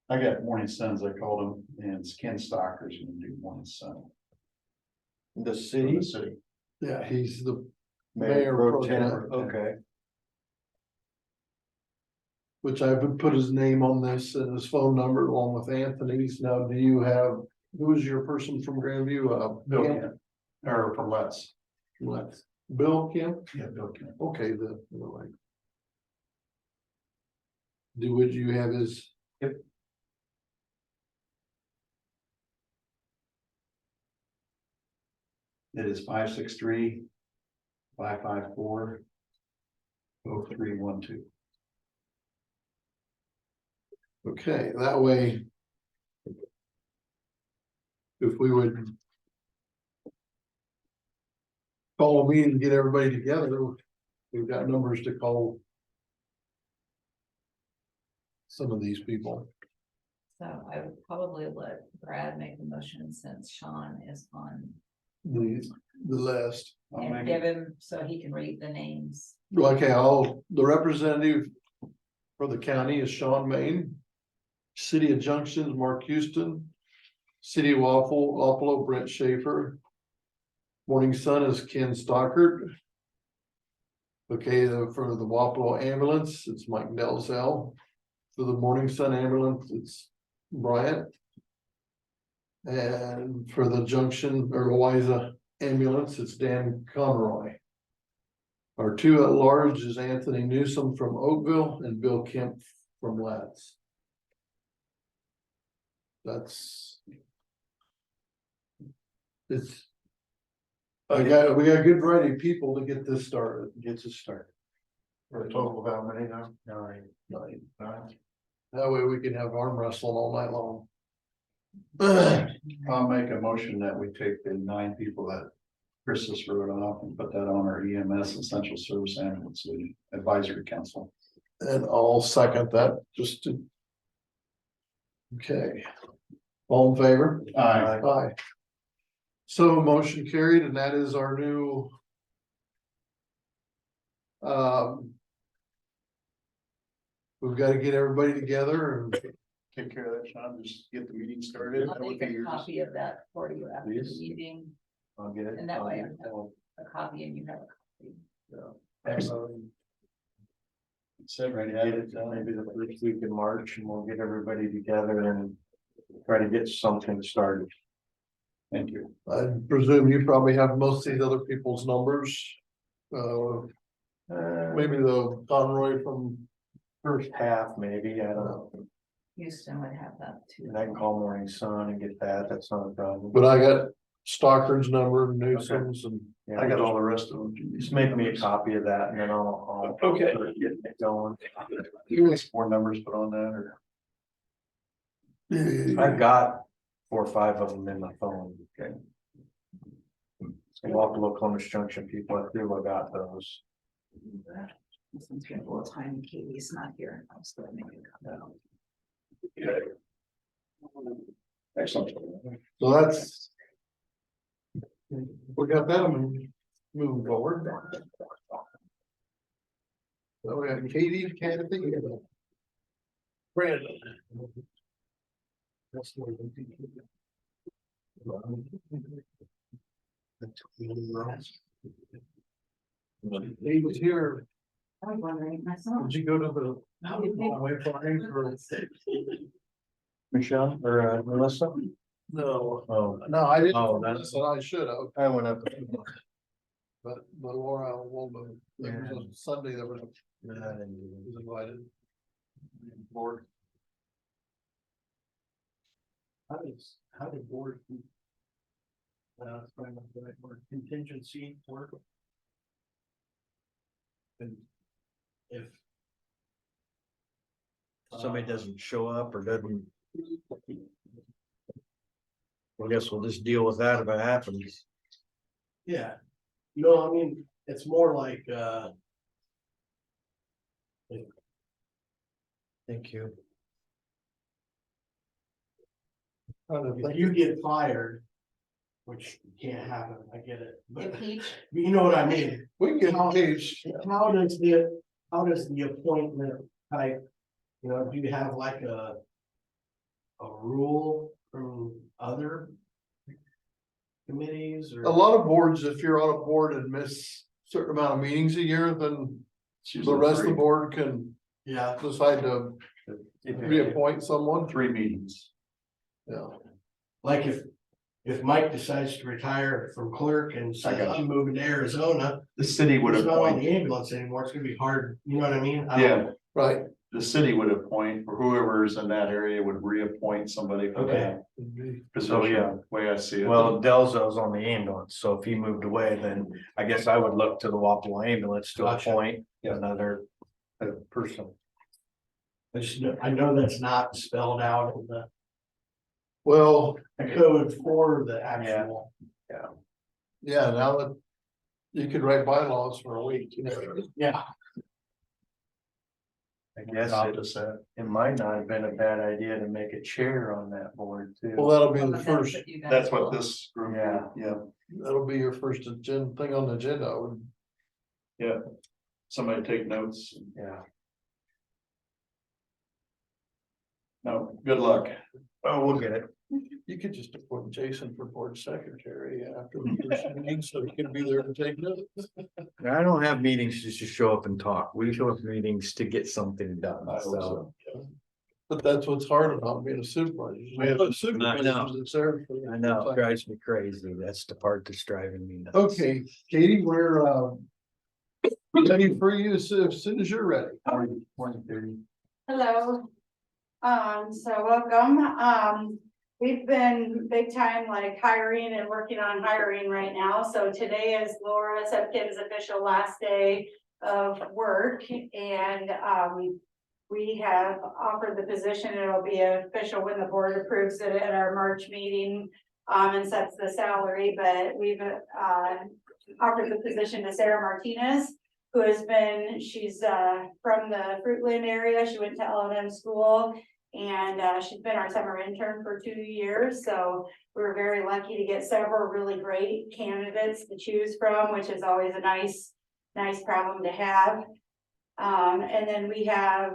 I got Morning Suns, I called him, and it's Ken Stocker's gonna do Morning Sun. The For city. the city. Yeah, he's the Mayor Mayor Pro Pro Tem, Tem. okay. which I would put his name on this and his phone number along with Anthony's. Now, do you have, who is your person from Grandview? Bill Kim? Kent, or for Let's. What? Bill Kim? Yeah, Bill Kent. Okay, right. Would you have his? Yep. It is 563-554-0312. Okay, that way. If we would. Call me and get everybody together, we've got numbers to call. Some of these people. So I would probably let Brad make the motion since Sean is on The list. I'll and make give it, him so he can read the names. Okay, the representative for the county is Sean Main. City of Junction, Mark Houston. City of Wapello, Brent Schaefer. Morning Sun is Ken Stockert. Okay, for the Wapello ambulance, it's Mike Delzell. For the Morning Sun ambulance, it's Bryant. And for the Junction or Louisa ambulance, it's Dan Conroy. Our two at large is Anthony Newsom from Oakville and Bill Kemp from Latz. It's. We got a good variety of people to get this started. Gets us started. For a total of how many now? 9. Nine. 9. That way we can have arm wrestling all night long. I'll make a motion that we take the 9 people that Chris just wrote off and put that on our EMS Essential Service Ambulance Advisory Council. And I'll second that, just to. Okay. All in favor? Aye. Aye. So motion carried, and that is our new. We've got to get everybody together and Take care of that, Sean, just get the meeting started. I'll make a copy of that for you after the Please. meeting, I'll get it. And that way I I'll- a copy and you have a copy. Excellent. Said right, Get it done maybe the first week in March and we'll get everybody together and try to get something started. Thank you. I presume you probably have most of these other people's numbers. Maybe the Conroy from, First half, maybe, I don't know. Houston would have that too. And I can call Morning Sun and get that, that's not a problem. but I got Stockard's number, Newsom's and I got all the rest of them. Just make me a copy of that and then I'll. Okay. Get it going. You want more numbers put on that or? I've got 4 or 5 of them in my phone. Okay. Walk Columbus Junction people, I feel I got those. This one's gonna go time, Katie's not here. I was gonna make it come out. Excellent. So that's. We got that, moving forward. So we got Katie, Kathy. Brandon. He was here, I was wondering myself. did you go to the? wayfinding for- Michelle or Melissa? No, Oh, no, I didn't, Oh, that's- listen, I should have, I went up. but Laura, there was a Sunday that was invited. Board. How did board? Contingency work? And if. Somebody doesn't show up or doesn't. I guess we'll just deal with that if it happens. Yeah, I mean, it's more like, Thank you. if you get fired, which can't happen, I get it, but Impeach. you know what I mean? We can get engaged. How does the appointment type, do you have like a rule from other committees or? A lot of boards, if you're on a board and miss certain amount of meetings a year, then the rest of the board can Yeah, decide to reappoint someone. 3 meetings. Yeah, like if Mike decides to retire from clerk and says, I'm moving to Arizona, The city would it's not on appoint, the ambulance anymore, it's gonna be hard, you know what I mean? yeah, right. the city would appoint, or whoever's in that area would reappoint somebody for Okay. that So, yeah. position, way I see it. Well, Delzo's on the ambulance, so if he moved away, then I guess I would look to the Wapello ambulance to Gotcha. appoint another person. I know that's not spelled out in the Well, code for the actual. yeah, now that you could write bylaws for a week, Yeah. I guess it might not have been a bad idea to make a chair on that board too. Well, that'll be the first, That's what this group, Yeah. that'll be your first thing on the agenda. yeah, somebody take notes. Yeah. No, good luck. Oh, we'll get it. You could just appoint Jason for board secretary after the first meeting, so he can be there to take notes. I don't have meetings just to show up and talk. We show up meetings to get something done, I so. also, but that's what's hard about being a supervisor. We have a supervisor that's there for- I know, it drives me crazy. That's the part that's driving me nuts. Okay, Katie, we're ready for you as soon as you're ready. Hello. So welcome. We've been big time like hiring and working on hiring right now. So today is Laura Sepkin's official last day of work and, we have offered the position. It'll be official when the board approves it at our March meeting, and sets the salary, but we've, offered the position to Sarah Martinez, who has been, she's from the Fruitland area. She went to L&M school and she's been our summer intern for 2 years. So we're very lucky to get several really great candidates to choose from, which is always a nice problem to have. And then we have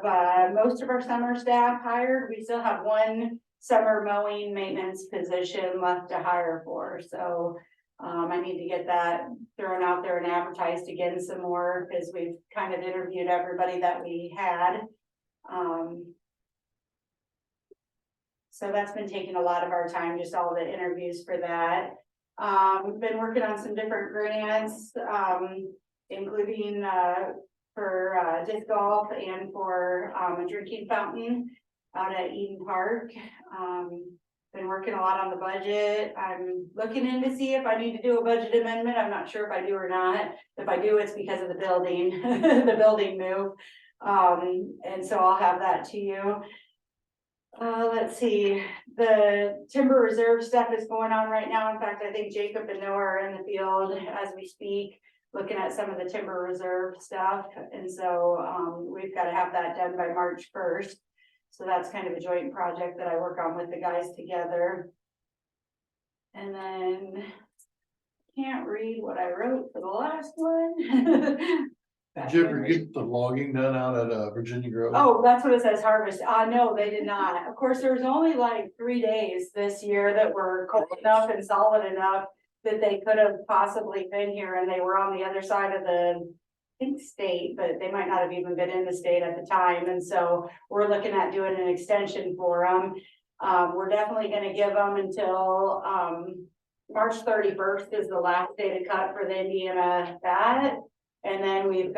most of our summer staff hired. We still have one summer mowing maintenance position left to hire for. So I need to get that thrown out there and advertised again some more because we've kind of interviewed everybody that we had. So that's been taking a lot of our time, just all the interviews for that. We've been working on some different grants, including for disc golf and for a drinking fountain out at Eden Park. Been working a lot on the budget. I'm looking in to see if I need to do a budget amendment. I'm not sure if I do or not. If I do, it's because of the building, the building move. And so I'll have that to you. Let's see, the timber reserve stuff is going on right now. In fact, I think Jacob and Noah are in the field as we speak, looking at some of the timber reserve stuff. And so, we've got to have that done by March 1st. So that's kind of a joint project that I work on with the guys together. And then can't read what I wrote for the last one. Did you ever get the logging done out at Virginia Grove? Oh, that's what it says, harvest. No, they did not. Of course, there was only like 3 days this year that were cold enough and solid enough that they could have possibly been here, and they were on the other side of the, I think, state, but they might not have even been in the state at the time. And so we're looking at doing an extension for them. We're definitely gonna give them until March 31st is the last day to cut for the Indiana bat. And then we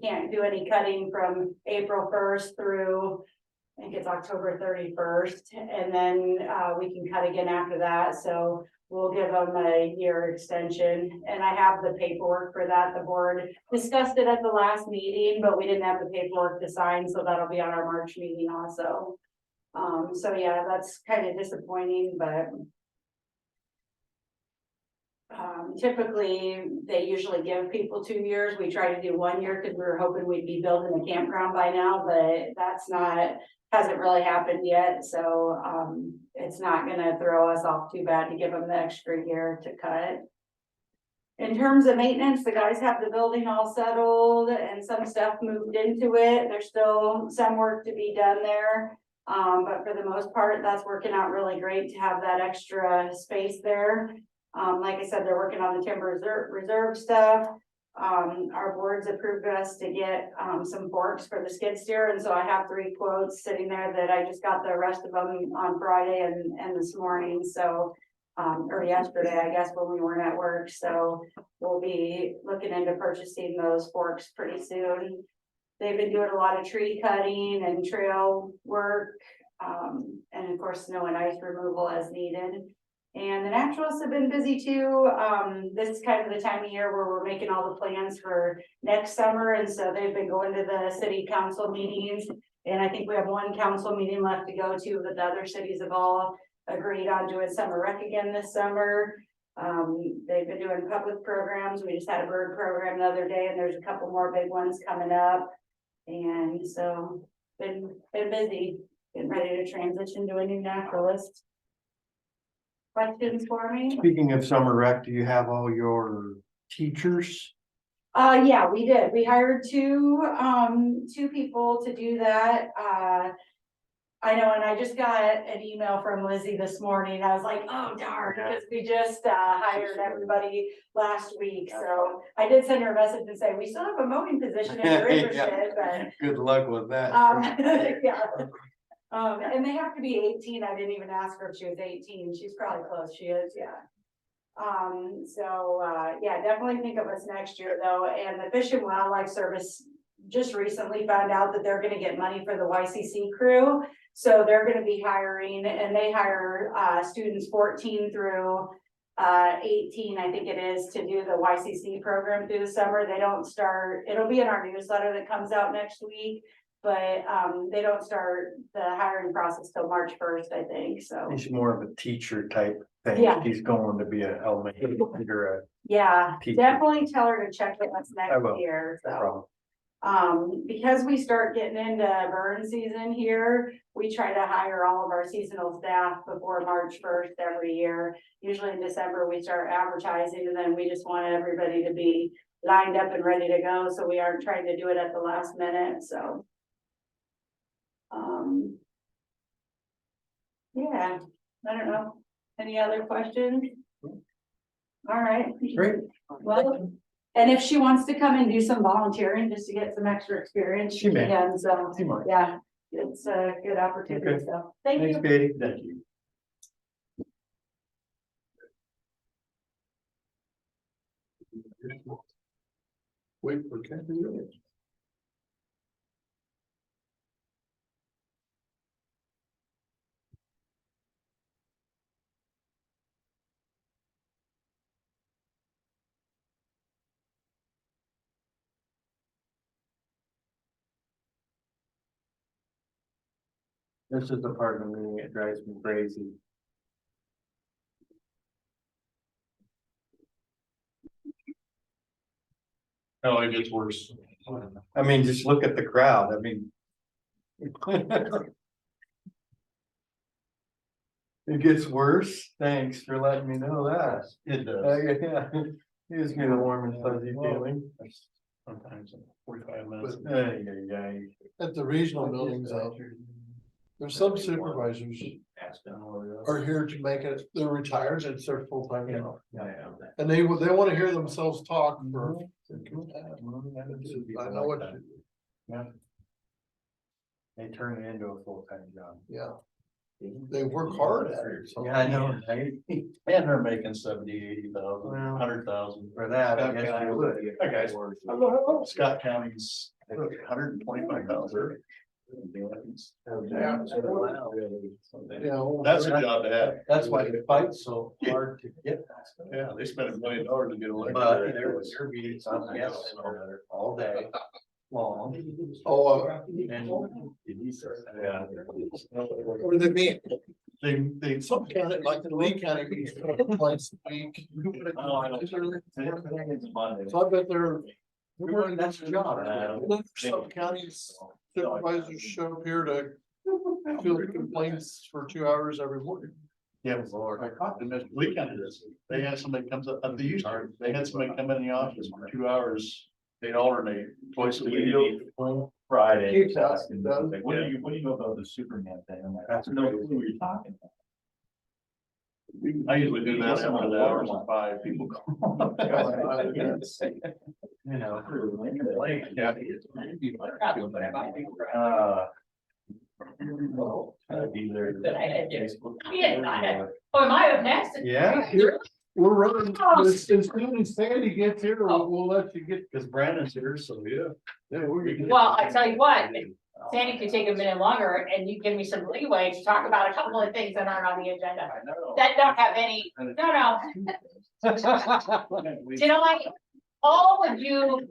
can't do any cutting from April 1st through, I think it's October 31st. And then we can cut again after that. So we'll give them a year extension. And I have the paperwork for that. The board discussed it at the last meeting, but we didn't have the paperwork to sign. So that'll be on our March meeting also. So yeah, that's kind of disappointing, but typically they usually give people 2 years. We try to do 1 year because we were hoping we'd be building a campground by now, but hasn't really happened yet. So it's not gonna throw us off too bad to give them the extra year to cut. In terms of maintenance, the guys have the building all settled and some stuff moved into it. There's still some work to be done there. But for the most part, that's working out really great to have that extra space there. Like I said, they're working on the timber reserve stuff. Our boards approved us to get some forks for the skid steer, and so I have 3 quotes sitting there that I just got the rest of them on Friday and this morning. So or yesterday, I guess, when we weren't at work. So we'll be looking into purchasing those forks pretty soon. They've been doing a lot of tree cutting and trail work, and of course snow and ice removal as needed. And the naturalists have been busy too. This is kind of the time of year where we're making all the plans for next summer. And so they've been going to the city council meetings. And I think we have 1 council meeting left to go to, but the other cities have all agreed on doing summer rec again this summer. They've been doing public programs. We just had a bird program the other day, and there's a couple more big ones coming up. And so been busy, getting ready to transition to a new naturalist. Questions for me? Speaking of summer rec, do you have all your teachers? Yeah, we did. We hired 2 people to do that. I know, and I just got an email from Lizzie this morning. I was like, oh darn, because we just hired everybody last week. So I did send her a message and say, we still have a mowing position in the Rivershed, but Good luck with that. yeah. And they have to be 18. I didn't even ask her if she was 18. She's probably close. She is, yeah. Yeah, definitely think of us next year though. And the Fish and Wildlife Service just recently found out that they're gonna get money for the YCC crew. So they're gonna be hiring, and they hire students 14 through 18, I think it is, to do the YCC program through the summer. They don't start, it'll be in our newsletter that comes out next week. But they don't start the hiring process till March 1st, I think, so. He's more of a teacher type thing. Yeah. He's going to be an elementary teacher. Yeah, Teacher. definitely tell her to check with us I next will. year, No so. problem. Because we start getting into burn season here, we try to hire all of our seasonal staff before March 1st every year. Usually in December, we start advertising, and then we just want everybody to be lined up and ready to go, so we aren't trying to do it at the last minute, so. Yeah, I don't know. Any other questions? All right. Great. Well, and if she wants to come and do some volunteering just to get some extra experience, She may. can, so, She might. yeah, it's a good opportunity, Okay. so, thank Thanks, you. Katie. Thank you. Wait for Kathy. This is the part of me that drives me crazy. Oh, it gets worse. I mean, just look at the crowd, I mean. It gets worse, thanks for letting me know that. It does. Yeah, gives me the warm and fuzzy feeling. Sometimes in 45 minutes. Ay, ay, ay. At the regional buildings, there's some supervisors are here to make it, they're retired, it's their full-time job. And they want to hear themselves talk for. I know what, They turn it into a full-time job. yeah. They work hard at it. so- Yeah, I know, right? And they're making 70, 80,000, Well, 100,000. For that, I guess you would. Hi, guys. Scott County's 125,000. Yeah, well, That's a job to have. That's why the fight's so hard to get. Yeah, they spent $1 million to get elected. But there was your meetings on yes all day long. Oh, And Yeah. what do they mean? They, some county, like the Lee County, meets twice a week. Oh, I know. So I bet they're. that's your job. Some counties supervisors show up here to field complaints for 2 hours every morning. Yeah, Lord, I caught them, Lee County does. They had somebody comes up, they used to, they had somebody come in the office for 2 hours. They'd alternate twice a week. Friday. Keeps asking, does. Like, what do you know about the Superman thing? I'm like, that's no clue what you're talking about. I usually do that after the hours of 5, people call. You know. Yeah. Be there. Oh, am I up next? Yeah. We're running, as soon as Sandy gets here, we'll let you get. Because Brandon's here, so yeah. Well, I tell you what, Sandy could take a minute longer and you give me some leeway to talk about a couple of things that aren't on the agenda. I know. That don't have any, no. You know, like, all of you,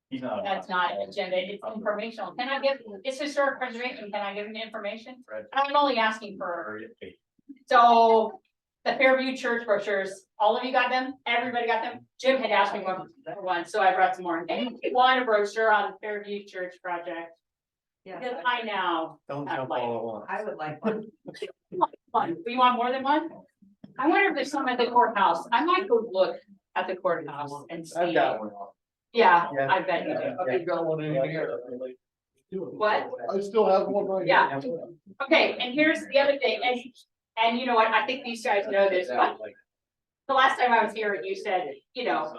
He's not. that's not agenda, it's informational. Can I give, it's historic preservation, can I give you information? I'm only asking for, so. The Fairview Church brochures, all of you got them? Everybody got them? Jim had asked me for one, so I brought some more. And you want a brochure on Fairview Church project? Because I now. Don't I'd jump like- all at once. I would like one. One, you want more than one? I wonder if there's some at the courthouse. I might go look at the courthouse and see. I've got one. Yeah, Yeah. I bet you do. I've got one in here. What? I still have one right Yeah. here. Okay, and here's the other thing, and you know what, I think these guys know this, but the last time I was here, you said, you know,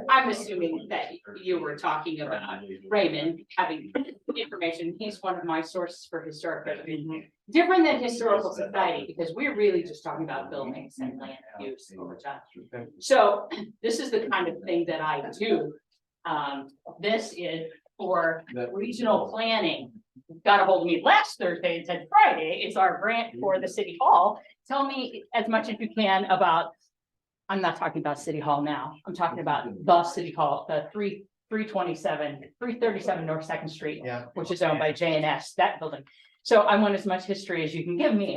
I'm assuming that you were talking about Raymond having information. He's one of my sources for historic preservation. Different than historical society, because we're really just talking about buildings and land use over time. So this is the kind of thing that I do. This is for regional planning. Got a hold of me last Thursday and said, Friday is our grant for the city hall. Tell me as much as you can about, I'm not talking about city hall now. I'm talking about the city hall, the 337 North Second Street, Yeah. which is owned by J&S, that building. So I want as much history as you can give me.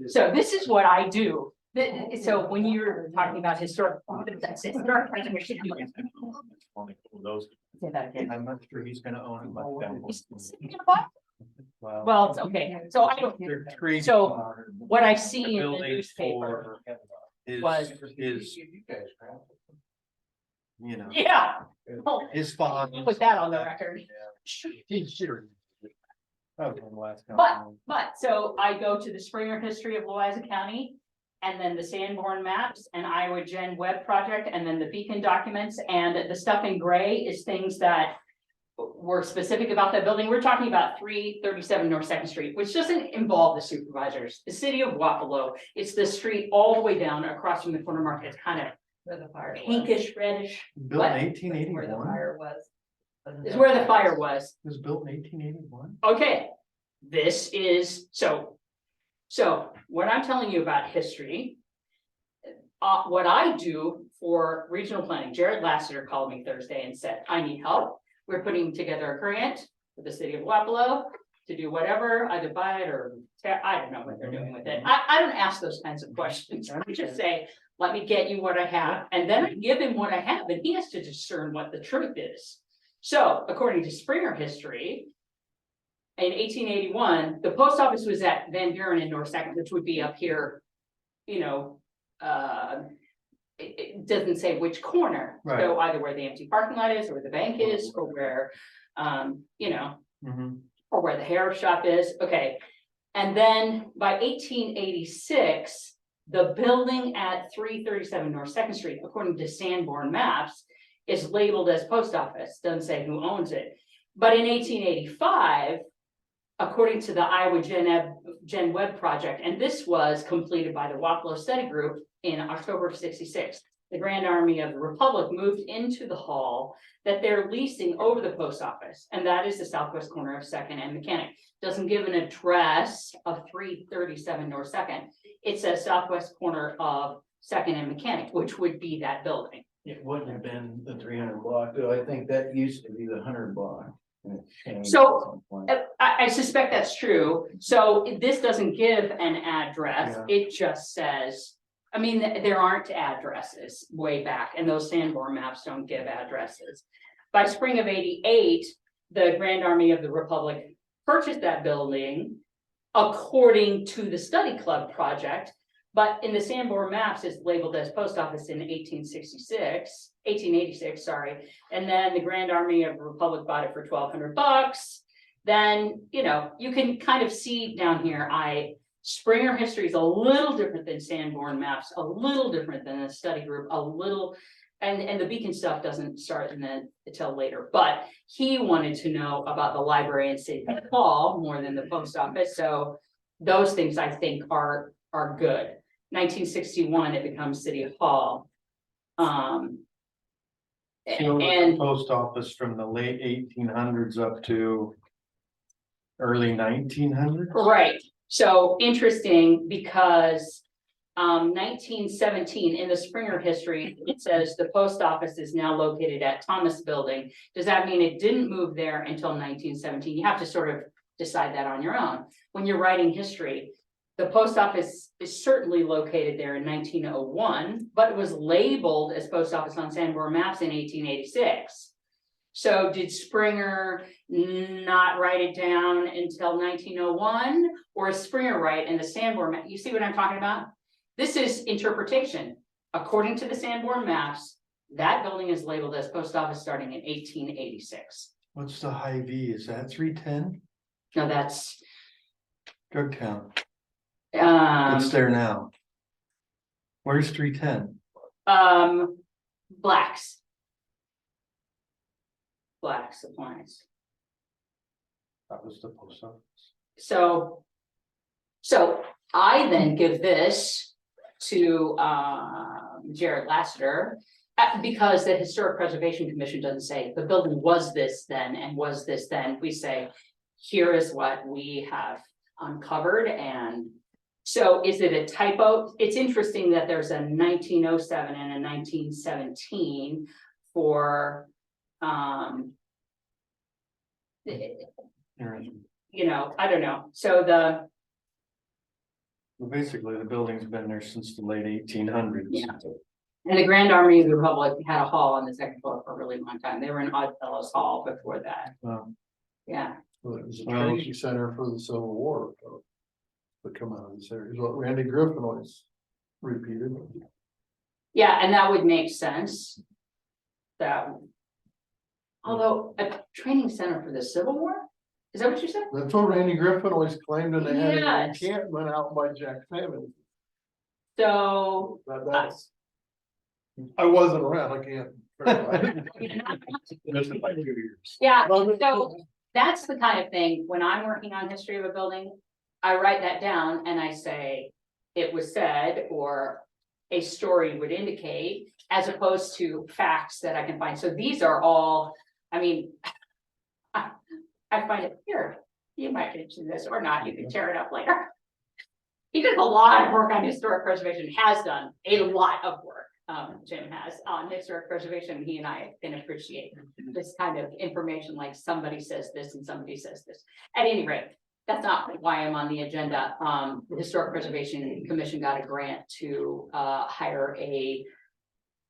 So this is what I do. So when you're talking about historic preservation. Say that again. I'm not sure he's gonna own it, but. Well, it's okay. So I don't, so what I see in the newspaper was. Is, you know, Yeah. Oh, his father. put that on the record. But so I go to the Springer History of Louisa County. And then the Sanborn maps and Iowa Gen Web project, and then the Beacon documents, and the stuff in gray is things that. Were specific about that building. We're talking about 337 North Second Street, which doesn't involve the supervisors, the city of Wapello. It's the street all the way down across from the corner market. It's kind of where the fire pinkish reddish. Built What? in 1881. Is where the fire was. It was built in 1881. Okay, this is so what I'm telling you about history. What I do for regional planning, Jared Lassiter called me Thursday and said, I need help. We're putting together a grant for the city of Wapello to do whatever, either buy it or, I don't know what they're doing with it. I don't ask those kinds of questions. I just say, let me get you what I have, and then I give him what I have, and he has to discern what the truth is. So according to Springer history, in 1881, the post office was at Van Buren in North Second, which would be up here, you know, it doesn't say which corner. Right. So either where the empty parking lot is, or where the bank is, or where, you know, or where the hair shop is. Okay. And then by 1886, the building at 337 North Second Street, according to Sanborn maps, is labeled as post office. Doesn't say who owns it. But in 1885, according to the Iowa Gen Web project, and this was completed by the Wapello Study Group in October of '66, the Grand Army of the Republic moved into the hall that they're leasing over the post office, and that is the southwest corner of Second and Mechanic. Doesn't give an address of 337 North Second. It says southwest corner of Second and Mechanic, which would be that building. It wouldn't have been the 300 block, though. I think that used to be the 100 block. and it changed So, at some point. I suspect that's true. So this doesn't give an address. It just says, I mean, there aren't addresses way back, and those Sanborn maps don't give addresses. By spring of '88, the Grand Army of the Republic purchased that building according to the study club project. But in the Sanborn maps, it's labeled as post office in 1886, sorry. And then the Grand Army of the Republic bought it for $1,200. Then, you know, you can kind of see down here, Springer history is a little different than Sanborn maps, a little different than the study group, a little, and the Beacon stuff doesn't start until later. But he wanted to know about the library and City Hall more than the post office. So those things I think are good. 1961, it becomes City Hall. And post office from the late 1800s up to early 1900s. right, so interesting because 1917 in the Springer history, it says the post office is now located at Thomas Building. Does that mean it didn't move there until 1917? You have to sort of decide that on your own. When you're writing history, the post office is certainly located there in 1901, but it was labeled as post office on Sanborn maps in 1886. So did Springer not write it down until 1901, or is Springer right in the Sanborn map? You see what I'm talking about? This is interpretation. According to the Sanborn maps, that building is labeled as post office starting in 1886. What's the high V? Is that 310? Now that's Drug count. It's there now. Where's 310? Black's Appliance. That was the post office. So I then give this to Jared Lassiter because the Historic Preservation Commission doesn't say the building was this then and was this then. We say, here is what we have uncovered. And so is it a typo? It's interesting that there's a 1907 and a 1917 for you know, I don't know. So Well, basically, the building's been there since the late 1800s. Yeah. And the Grand Army of the Republic had a hall on the second floor for a really long time. They were in Oddfellows Hall before that. Yeah. Well, it was a Well, training center for the Civil War. But come out of this area, is what Randy Griffin always repeated. Yeah, and that would make sense. Although a training center for the Civil War? Is that what you said? That's what Randy Griffin always claimed, and they had an Yes. encampment out by Jack Famine. So. That's. I wasn't around, I can't. Yeah, so that's the kind of thing, when I'm working on history of a building, I write that down and I say, it was said, or a story would indicate, as opposed to facts that I can find. So these are all, I mean, I find it here, you might get into this or not, you can tear it up later. He does a lot of work on historic preservation, has done a lot of work. Jim has on historic preservation, he and I can appreciate this kind of information, like somebody says this and somebody says this. At any rate, that's not why I'm on the agenda. The Historic Preservation Commission got a grant to hire a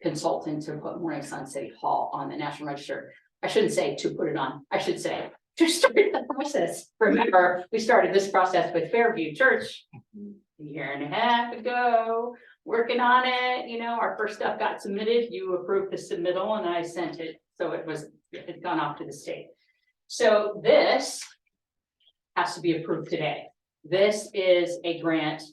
consultant to put Morning Sun City Hall on the National Register. I shouldn't say to put it on, I should say to start the process. Remember, we started this process with Fairview Church a year and a half ago, working on it. You know, our first stuff got submitted, you approved the submittal, and I sent it, so it had gone off to the state. So this has to be approved today. This is a grant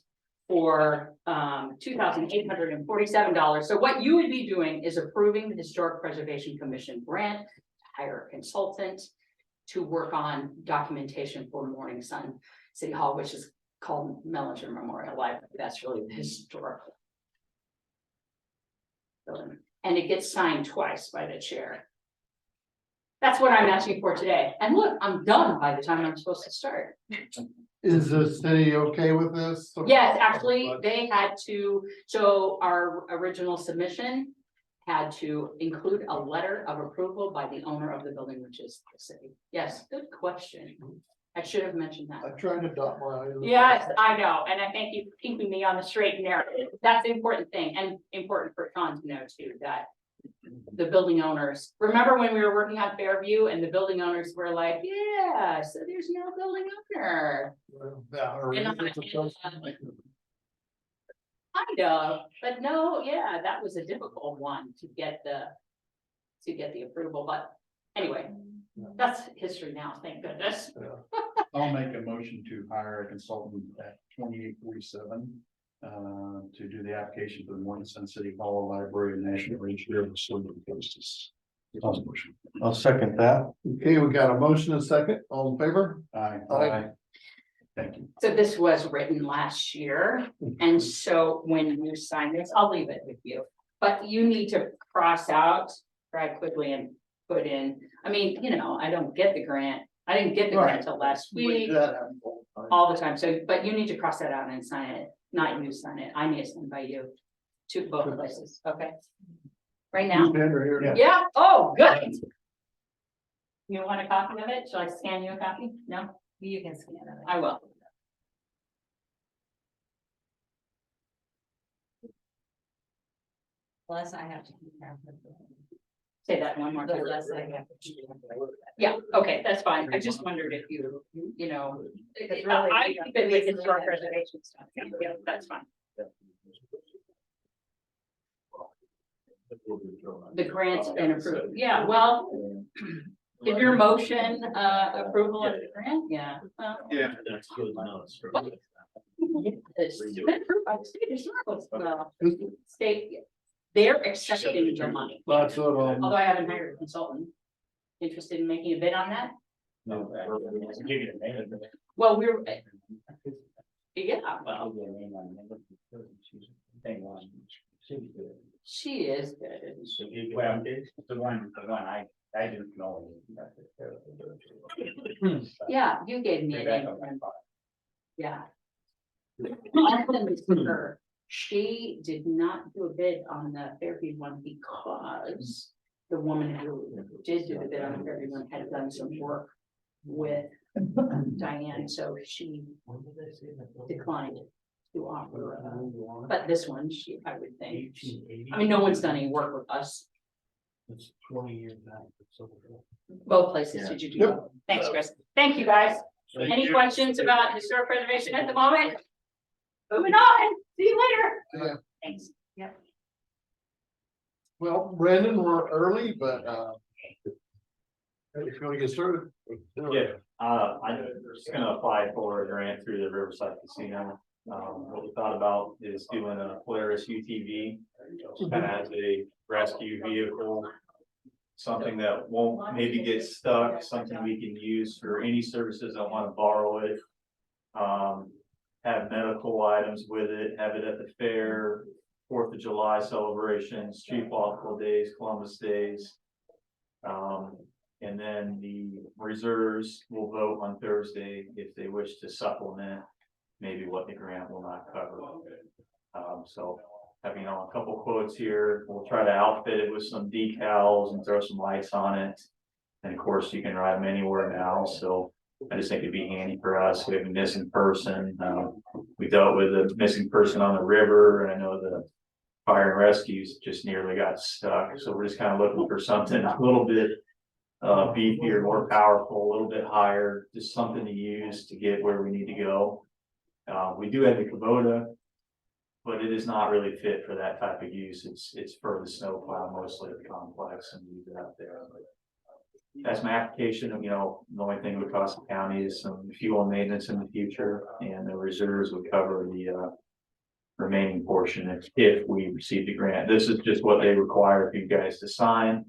for $2,847. So what you would be doing is approving the Historic Preservation Commission grant to hire a consultant to work on documentation for Morning Sun City Hall, which is called Mellinger Memorial Library. That's really the historical building. And it gets signed twice by the chair. That's what I'm asking for today. And look, I'm done by the time I'm supposed to start. Is the city okay with this? Yes, actually, they had to, so our original submission had to include a letter of approval by the owner of the building, which is the city. Yes, good question. I should have mentioned that. I tried to dot my i's. Yes, I know, and I thank you for keeping me on the straight and narrow. That's the important thing, and important for Con to know too, that the building owners, remember when we were working on Fairview and the building owners were like, yeah, so there's no building owner. Kind of, but no, yeah, that was a difficult one to get the approval, but anyway, that's history now, thank goodness. I'll make a motion to hire a consultant at 2847 to do the application for the Morning Sun City Hall Library and National Register of Historic Places. I'll second that. Okay, we got a motion and a second, all in favor? Aye. Aye. Thank you. So this was written last year, and so when you sign this, I'll leave it with you. But you need to cross out very quickly and put in, I mean, you know, I don't get the grant. I didn't get the grant till last week, all the time. So, but you need to cross that out and sign it, not you sign it. I need to sign by you to both places, okay? Right now? Yeah, oh, good. You want a copy of it? Shall I scan you a copy? No? You can scan it. I will. Plus I have to keep track of Say that one more the time. less I have to keep. Yeah, okay, that's fine. I just wondered if you know, It's really- I keep it with historic preservation stuff. Yeah, that's fine. The grant's been approved. Yeah, well, is your motion approval of the grant? Yeah. Well, Yeah. That's good. No, it's true. it's been approved by the state historical, state, they're accepting your money. That's what, Although I haven't hired a consultant. Interested in making a bid on that? No, it's giving it a name. Well, we're. Yeah, well, she is good. isn't she? Well, it's the one I didn't know. Yeah, you gave me a name. Yeah. I'll send this to her. She did not do a bid on the Fairview one because the woman who did do the bid on the Fairview one had done some work with Diane, so she declined to offer. But this one, I would think, I mean, no one's done any work with us. It's 20 years back. Both places, did you do? Yep. Thanks, Chris. Thank you, guys. Any questions about historic preservation at the moment? Moving on. See you later. Yeah. Thanks. well, Brandon, we're early, but if you wanna get started. Yeah, I'm just gonna apply for a grant through the Riverside Casino. What we thought about is doing a Polaris UTV, kind of as a rescue vehicle. Something that won't maybe get stuck, something we can use for any services that want to borrow it. Have medical items with it, have it at the fair, 4th of July celebrations, Street Festival days, Columbus days. And then the reserves will vote on Thursday if they wish to supplement maybe what the grant will not cover. So have, a couple quotes here. We'll try to outfit it with some decals and throw some lights on it. And of course, you can ride them anywhere now, so I just think it'd be handy for us. We have a missing person. We dealt with a missing person on the river, and I know the fire and rescues just nearly got stuck. So we're just kind of looking for something a little bit beefier, more powerful, a little bit higher, just something to use to get where we need to go. We do have the Kubota, but it is not really fit for that type of use. It's for the snowplow, mostly the complex, and use it out there. But that's my application. The only thing it would cost the county is some fuel and maintenance in the future, and the reserves would cover the remaining portion if we receive the grant. This is just what they require for you guys to sign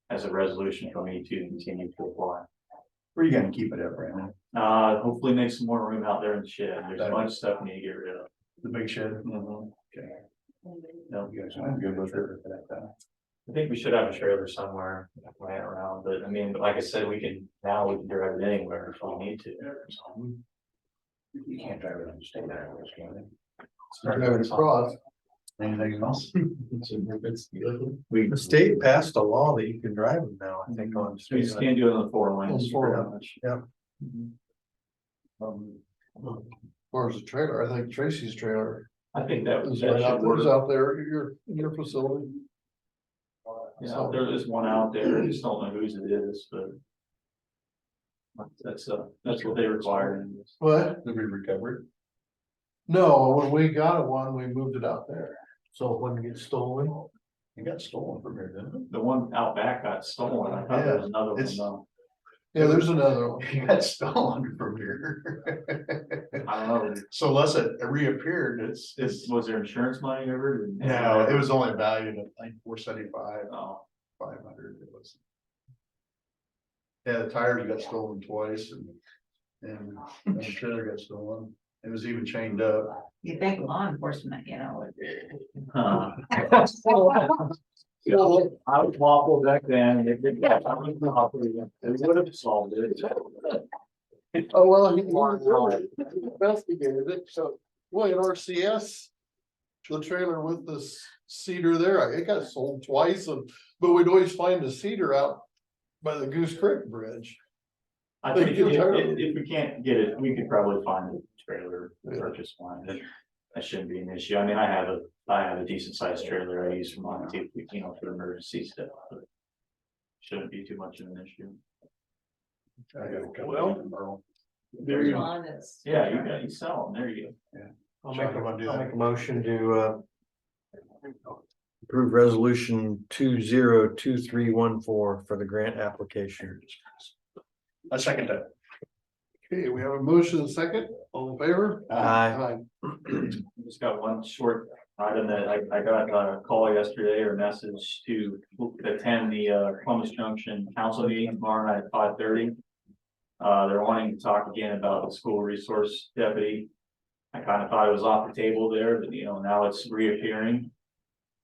as a resolution for me to continue to apply. Where are you gonna keep it at, Brandon? Hopefully make some more room out there in the shed. There's a bunch of stuff we need to get rid of. The big shed? Okay. No, You guys, I'm good with it. I think we should have a trailer somewhere laying around, but I mean, like I said, we can drive it anywhere if we need to. You can't drive it on the state highways, can you? Drive it across. Anything else? The state passed a law that you can drive them now, I think, on. We just can't do it on the 4 lanes. On 4 pretty much. Yeah. As far as the trailer, I think Tracy's trailer I think that is that right out should there, work. is out there, in your facility. Yeah, there is one out there. I just don't know whose it is, but that's what they require. in this. What? Did we recover it? No, when we got one, we moved it out there. So it wouldn't get stolen. It got stolen from here, didn't it? The one out back got stolen. I thought there was another one it's- though. Yeah, there's another one. It got stolen from here. I don't know. So unless it reappeared, it's, Was there insurance money ever? no, it was only valued at like 475, Oh, 500, it was. Yeah, the tires got stolen twice and the trailer got stolen. It was even chained up. You think law enforcement, huh. I was waffle back then. It would have solved it. Oh, well, he investigated it, so, boy, at RCS. The trailer with the cedar there, it got sold twice, but we'd always find the cedar out by the Goose Creek Bridge. I think if we can't get it, we could probably find a trailer, purchase one. That shouldn't be an issue. I mean, I have a decent sized trailer I use for mine too, for emergency stuff, but shouldn't be too much of an issue. Well, There you go. lawn is. Yeah, you sell them. There you go. I'll make a motion to approve resolution 202314 for the grant application. I second that. Okay, we have a motion and a second, all in favor? Aye. Just got one short item that I got a call yesterday or message to attend the Columbus Junction Council meeting tomorrow night at 5:30. They're wanting to talk again about the school resource deputy. I kind of thought it was off the table there, but now it's reappearing.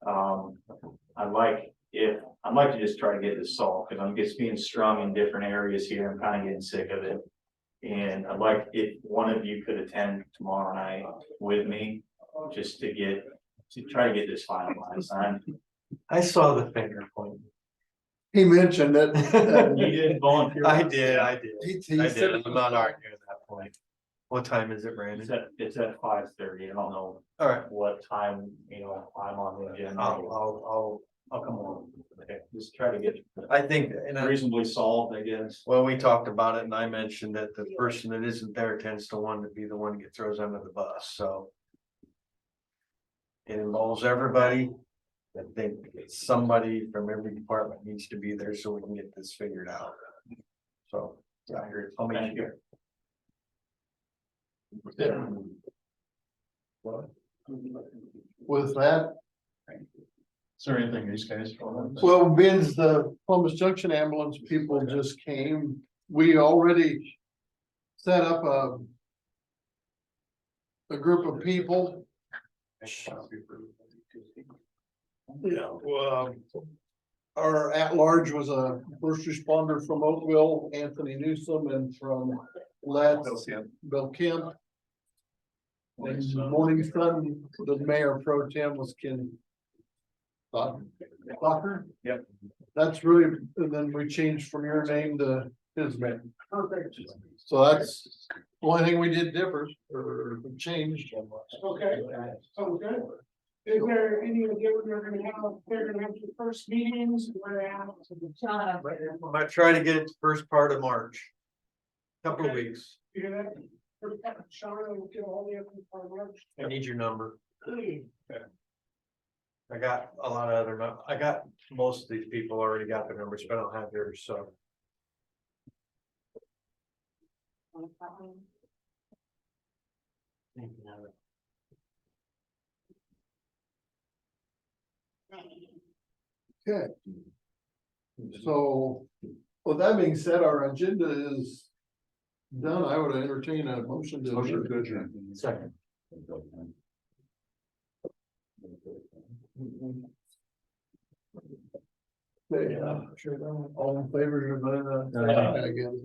I'd like to just try to get this solved because I'm just being strung in different areas here. I'm kind of getting sick of it. And I'd like if one of you could attend tomorrow night with me, just to try to get this finalized. I saw the finger point. He mentioned it. You did volunteer. I did. He I said did. I'm not arguing that point. What time is it, Brandon? It's at 5:30. I don't know All right, what time, I'm on the agenda. I'll come on. Okay, just try to get I think, and reasonably solved, I guess. well, we talked about it and I mentioned that the person that isn't there tends to want to be the one that gets throws under the bus, so. It involves everybody. I think somebody from every department needs to be there so we can get this figured out. So, yeah, I agree. I'll make Thank you. With that, Is there anything these guys? well, Ben's the Columbus Junction ambulance people just came. We already set up a group of people. Yeah, well, our at-large was a first responder from Oakville, Anthony Newsom, and from Letts, Bill Kemp. And Morning Sun, the mayor pro tem was Ken. Clocker? Yep. That's really, and then we changed from your name to his name. Perfect. So that's the only thing we did different or changed. Okay, sounds good. Is there any idea when they're gonna have your first meetings, where they have? I might try to get it first part of March. Couple of weeks. You know that? Sean will get all the information. I need your number. I got a lot of other, I got most of these people already got their numbers, but I don't have yours, so. Okay. So, with that being said, our agenda is done. I would entertain a motion to. Motion to adjourn. Second. Okay, all in favor of, again.